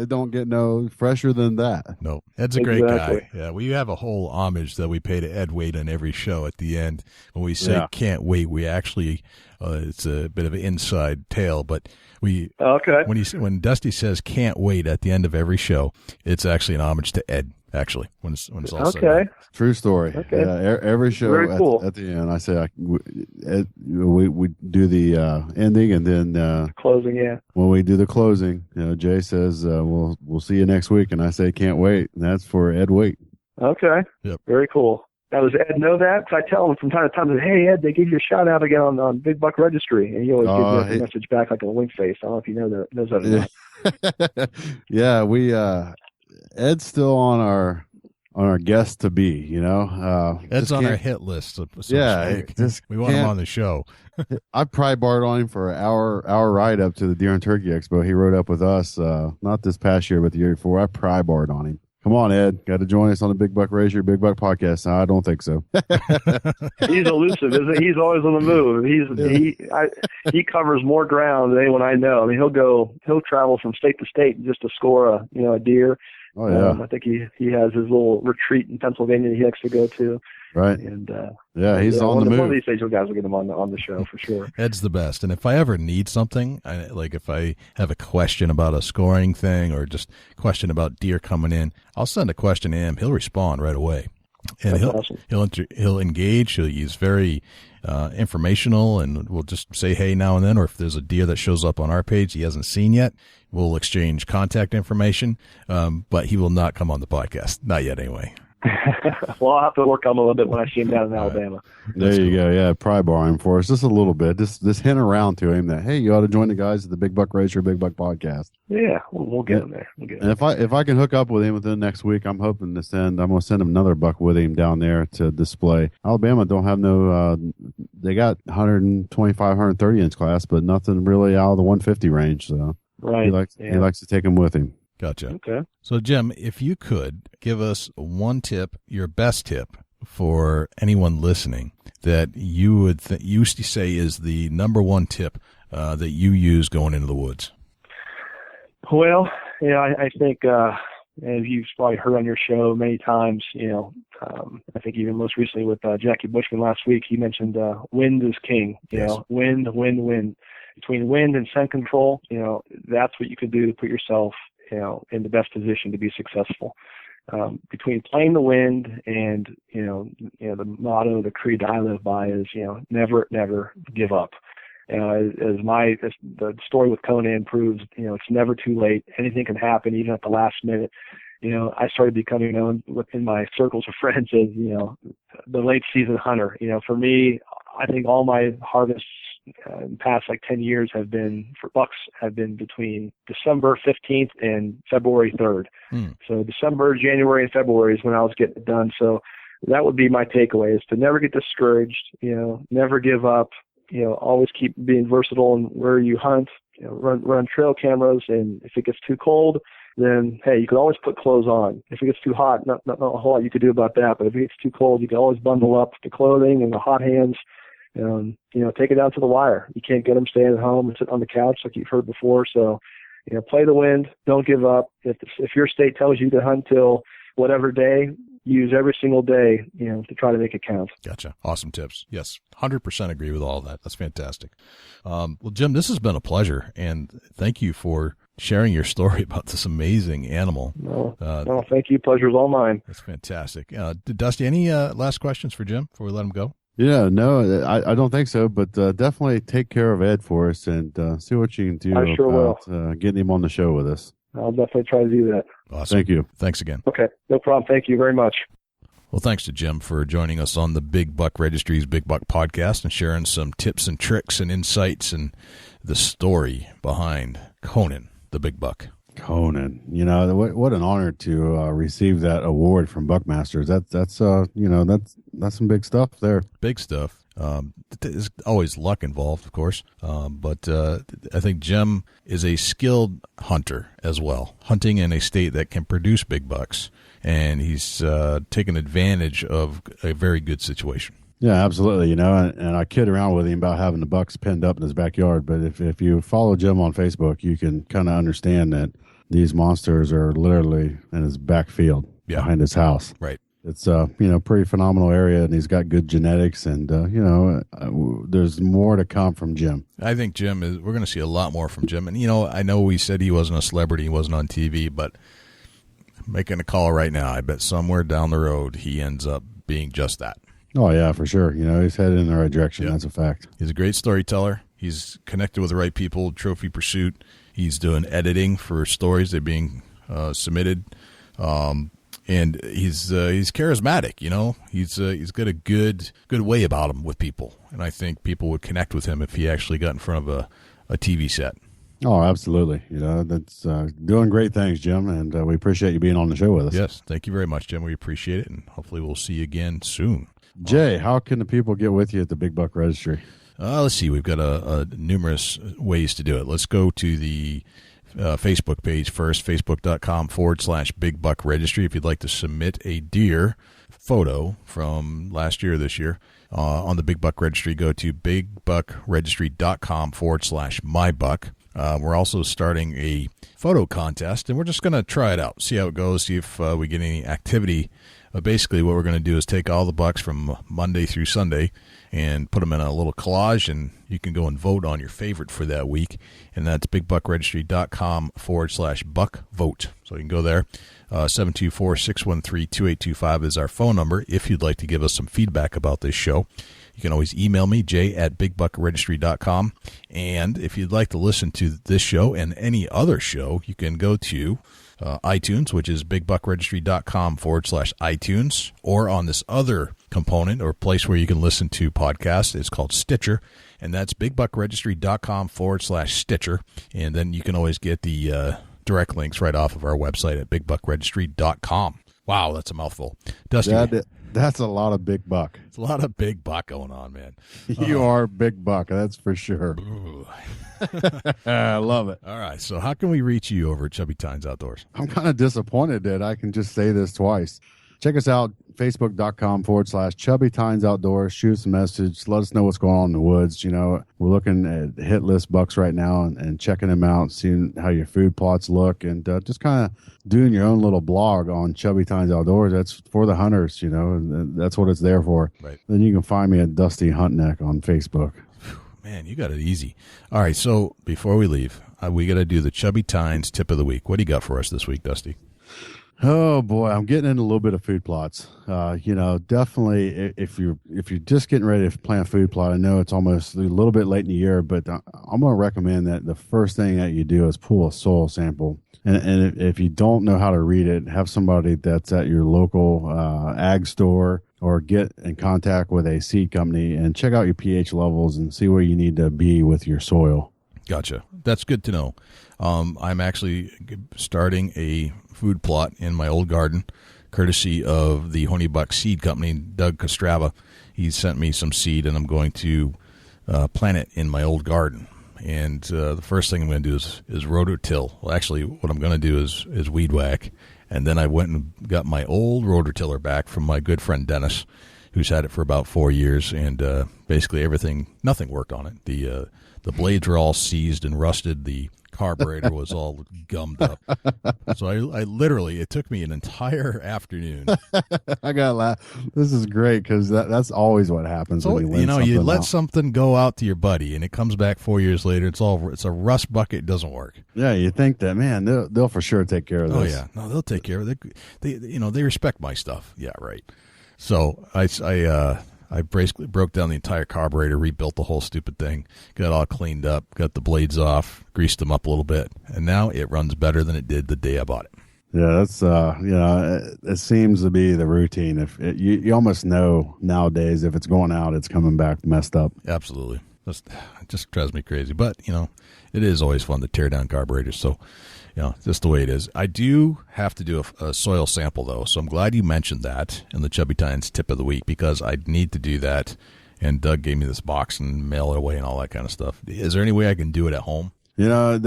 don't get no fresher than that. No, Ed's a great guy. Yeah, we have a whole homage that we pay to Ed Waite on every show. At the end, when we say "can't wait," we actually it's a bit of an inside tale, but when Dusty says "can't wait" at the end of every show, it's actually an homage to Ed. Actually, when it's all said. True story. Okay. Yeah, every show at the end, I say we do the ending, and then closing. Yeah. When we do the closing, Jay says we'll see you next week, and I say can't wait. And that's for Ed Waite. Okay. Yep. Very cool. Now, does Ed know that? Because I tell him from time to time, hey, Ed, they gave you a shout out again on Big Buck Registry, and he always gives me a message back like a wink face. I don't know if you knows that or not. Yeah, we. Ed's still on our our guest to be. You know, Ed's on our hit list. So yeah, we want him on the show. I pry barred on him for our ride up to the Deer and Turkey Expo. He rode up with us, not this past year, but the year before. I pry barred on him. Come on, Ed. Got to join us on the Big Buck Racer, Big Buck podcast. No, I don't think so. He's elusive, isn't he? He's always on the move. He covers more ground than anyone I know. I mean, he'll travel from state to state just to score a deer. Oh yeah. I think he has his little retreat in Pennsylvania that he likes to go to. Right. And he's on the move. One of these days, you guys will get him on the show for sure. Ed's the best. And if I ever need something, like if I have a question about a scoring thing or just a question about deer coming in, I'll send a question to him. He'll respond right away. And he'll engage. He's very informational, and we'll just say hey now and then. Or if there's a deer that shows up on our page he hasn't seen yet, we'll exchange contact information. But he will not come on the podcast. Not yet, anyway. Well, I'll have to work on him a little bit when I see him down in Alabama. There you go. Yeah, pry bar him for us just a little bit. Just hint around to him that, hey, you ought to join the guys at the Big Buck Racer, Big Buck podcast. Yeah, we'll get him there. And if I can hook up with him within next week, I'm hoping to I'm going to send him another buck with him down there to display. Alabama don't have no. They got 125, 130 inch class, but nothing really out of the 150 range. So right, he likes to take him with him. Gotcha. Okay. So, Jim, if you could give us one tip, your best tip for anyone listening that you would used to say is the number one tip that you use going into the woods. Well, I think as you've probably heard on your show many times, I think even most recently with Jackie Bushman last week, he mentioned wind is king. Yes. Wind. Between wind and scent control, that's what you can do to put yourself in the best position to be successful. Between playing the wind and, the motto, the creed I live by is, never give up. The story with Conan proves, it's never too late. Anything can happen, even at the last minute. I started becoming known within my circles of friends as, the late season hunter. For me, I think all my harvests in the past 10 years have been between December 15th and February 3rd. So December, January, and February is when I was getting it done. So that would be my takeaway, is to never get discouraged, never give up, always keep being versatile in where you hunt, run trail cameras. And if it gets too cold, then, hey, you can always put clothes on. If it gets too hot, not a whole lot you could do about that. But if it gets too cold, you can always bundle up the clothing and the hot hands. Take it down to the wire. You can't get them staying at home and sit on the couch like you've heard before. So, play the wind. Don't give up. If your state tells you to hunt till whatever day, use every single day, to try to make it count. Gotcha. Awesome tips. Yes, 100% agree with all of that. That's fantastic. Well, Jim, this has been a pleasure, and thank you for sharing your story about this amazing animal. No, thank you. Pleasure's all mine. That's fantastic. Dusty, any last questions for Jim before we let him go? Yeah, no, I don't think so, but definitely take care of Ed for us and see what you can do about getting him on the show with us. I'll definitely try to do that. Awesome. Thank you. Thanks again. Okay, no problem. Thank you very much. Well, thanks to Jim for joining us on the Big Buck Registry's Big Buck podcast and sharing some tips and tricks and insights and the story behind Conan, the Big Buck. Conan, what an honor to receive that award from Buckmasters. That's some big stuff there. Big stuff. There's always luck involved, of course, but I think Jim is a skilled hunter as well, hunting in a state that can produce big bucks, and he's taken advantage of a very good situation. Yeah, absolutely. And I kid around with him about having the bucks penned up in his backyard, but if you follow Jim on Facebook, you can kind of understand that these monsters are literally in his backfield behind his house. Right. It's pretty phenomenal area, and he's got good genetics, and there's more to come from Jim. I think we're going to see a lot more from Jim. And I know we said he wasn't a celebrity, he wasn't on TV, but making a call right now, I bet somewhere down the road he ends up being just that. Oh yeah, for sure. He's headed in the right direction. Yep. That's a fact. He's a great storyteller. He's connected with the right people. Trophy Pursuit. He's doing editing for stories that are being submitted. And he's charismatic, He's got a good way about him with people, and I think people would connect with him if he actually got in front of a TV set. Oh, absolutely. That's doing great things, Jim, and we appreciate you being on the show with us. Yes, thank you very much, Jim. We appreciate it, and hopefully we'll see you again soon. Jay, how can the people get with you at the Big Buck Registry? Let's see. We've got numerous ways to do it. Let's go to the Facebook page first, facebook.com/Big Buck Registry. If you'd like to submit a deer photo from last year or this year on the Big Buck Registry, go to bigbuckregistry.com/mybuck. We're also starting a photo contest, and we're just going to try it out, see how it goes, see if we get any activity. Basically, what we're going to do is take all the bucks from Monday through Sunday and put them in a little collage, and you can go and vote on your favorite for that week, and that's bigbuckregistry.com/buck vote. So you can go there. 724-613-2825 is our phone number if you'd like to give us some feedback about this show. You can always email me, jay@bigbuckregistry.com. And if you'd like to listen to this show and any other show, you can go to iTunes, which is bigbuckregistry.com/iTunes, or on this other component or place where you can listen to podcasts. It's called Stitcher, and that's bigbuckregistry.com/Stitcher. And then you can always get the direct links right off of our website at bigbuckregistry.com. Wow, that's a mouthful. Dusty. That's a lot of big buck. It's a lot of big buck going on, man. You are big buck, that's for sure. I love it. All right, so how can we reach you over at Chubby Tines Outdoors? I'm kind of disappointed that I can just say this twice. Check us out, facebook.com/Chubby Tines Outdoors. Shoot us a message. Let us know what's going on in the woods. We're looking at hit list bucks right now and checking them out, seeing how your food plots look, and just kind of doing your own little blog on Chubby Tines Outdoors. That's for the hunters, and that's what it's there for. Right. Then you can find me at Dusty Huntneck on Facebook. Man, you got it easy. All right, so before we leave, we got to do the Chubby Tines tip of the week. What do you got for us this week, Dusty? Oh boy, I'm getting into a little bit of food plots. Definitely if you're just getting ready to plant a food plot, I know it's almost a little bit late in the year, but I'm going to recommend that the first thing that you do is pull a soil sample. And if you don't know how to read it, have somebody that's at your local ag store, or get in contact with a seed company and check out your pH levels and see where you need to be with your soil. Gotcha. That's good to know. I'm actually starting a food plot in my old garden, courtesy of the Honey Buck Seed Company, Doug Kostrava. He sent me some seed, and I'm going to plant it in my old garden. And the first thing I'm going to do is rototill. Well, actually, what I'm going to do is weed whack. And then I went and got my old rototiller back from my good friend Dennis, who's had it for about 4 years. And basically nothing worked on it. The blades were all seized and rusted. The carburetor was all gummed up. So I literally, it took me an entire afternoon. I got to laugh. This is great because that's always what happens. So, when you let something go out to your buddy and it comes back 4 years later. It's a rust bucket. It doesn't work. Yeah, you think that, man, they'll for sure take care of this. Oh yeah, no, they'll take care of it. They respect my stuff. Yeah, right. So I basically broke down the entire carburetor, rebuilt the whole stupid thing, got it all cleaned up, got the blades off, greased them up a little bit, and now it runs better than it did the day I bought it. Yeah, that's it seems to be the routine. If you almost know nowadays if it's going out, it's coming back messed up. Absolutely, it just drives me crazy. But it is always fun to tear down carburetors. So just the way it is. I do have to do a soil sample, though, so I'm glad you mentioned that in the Chubby Tines tip of the week, because I need to do that, and Doug gave me this box and mail it away and all that kind of stuff. Is there any way I can do it at home? Yes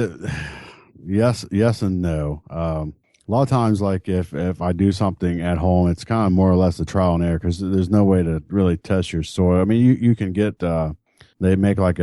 and no. A lot of times, like if I do something at home, it's kind of more or less a trial and error because there's no way to really test your soil. I mean, you can get they make like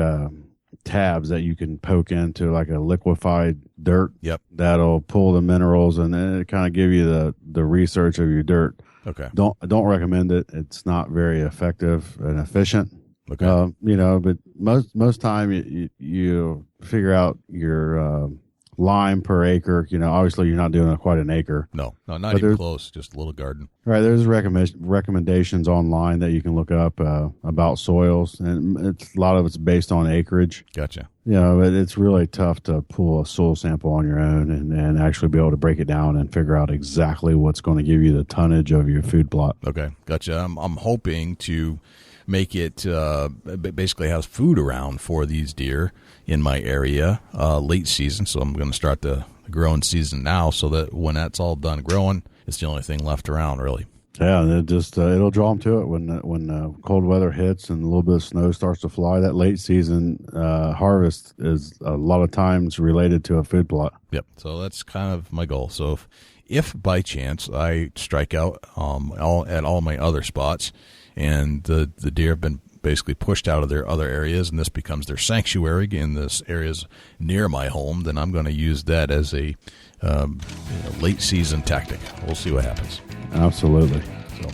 tabs that you can poke into like a liquefied dirt. Yep. That'll pull the minerals and then it kind of give you the research of your dirt. Okay. Don't recommend it. It's not very effective and efficient. Okay. But most time you figure out your lime per acre. Obviously you're not doing quite an acre. No, not even close. Just a little garden. Right. There's recommendations online that you can look up about soils, and a lot of it's based on acreage. Gotcha. But it's really tough to pull a soil sample on your own and actually be able to break it down and figure out exactly what's going to give you the tonnage of your food plot. Okay. Gotcha. I'm hoping to make it basically have food around for these deer in my area late season. So I'm going to start the growing season now, so that when that's all done growing, it's the only thing left around, really. Yeah, and it just it'll draw them to it when cold weather hits and a little bit of snow starts to fly. That late season harvest is a lot of times related to a food plot. Yep. So that's kind of my goal. So if by chance I strike out at all my other spots, and the deer have been basically pushed out of their other areas, and this becomes their sanctuary in this areas near my home, then I'm going to use that as a late season tactic. We'll see what happens. Absolutely. So,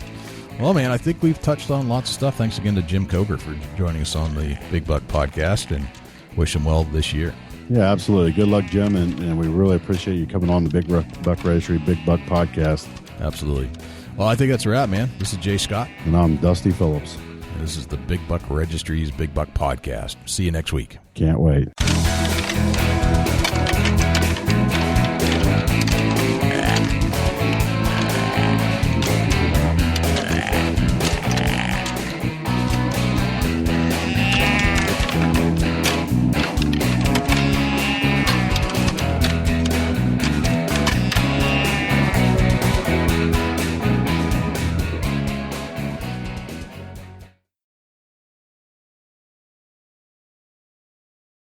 well, man, I think we've touched on lots of stuff. Thanks again to Jim COGAR for joining us on the Big Buck Podcast, and wish him well this year. Yeah, absolutely. Good luck, Jim, and we really appreciate you coming on the Big Buck Registry Big Buck Podcast. Absolutely. Well, I think that's a wrap, man. This is Jay Scott. And I'm Dusty Phillips. And this is the Big Buck Registry's Big Buck Podcast. See you next week. Can't wait.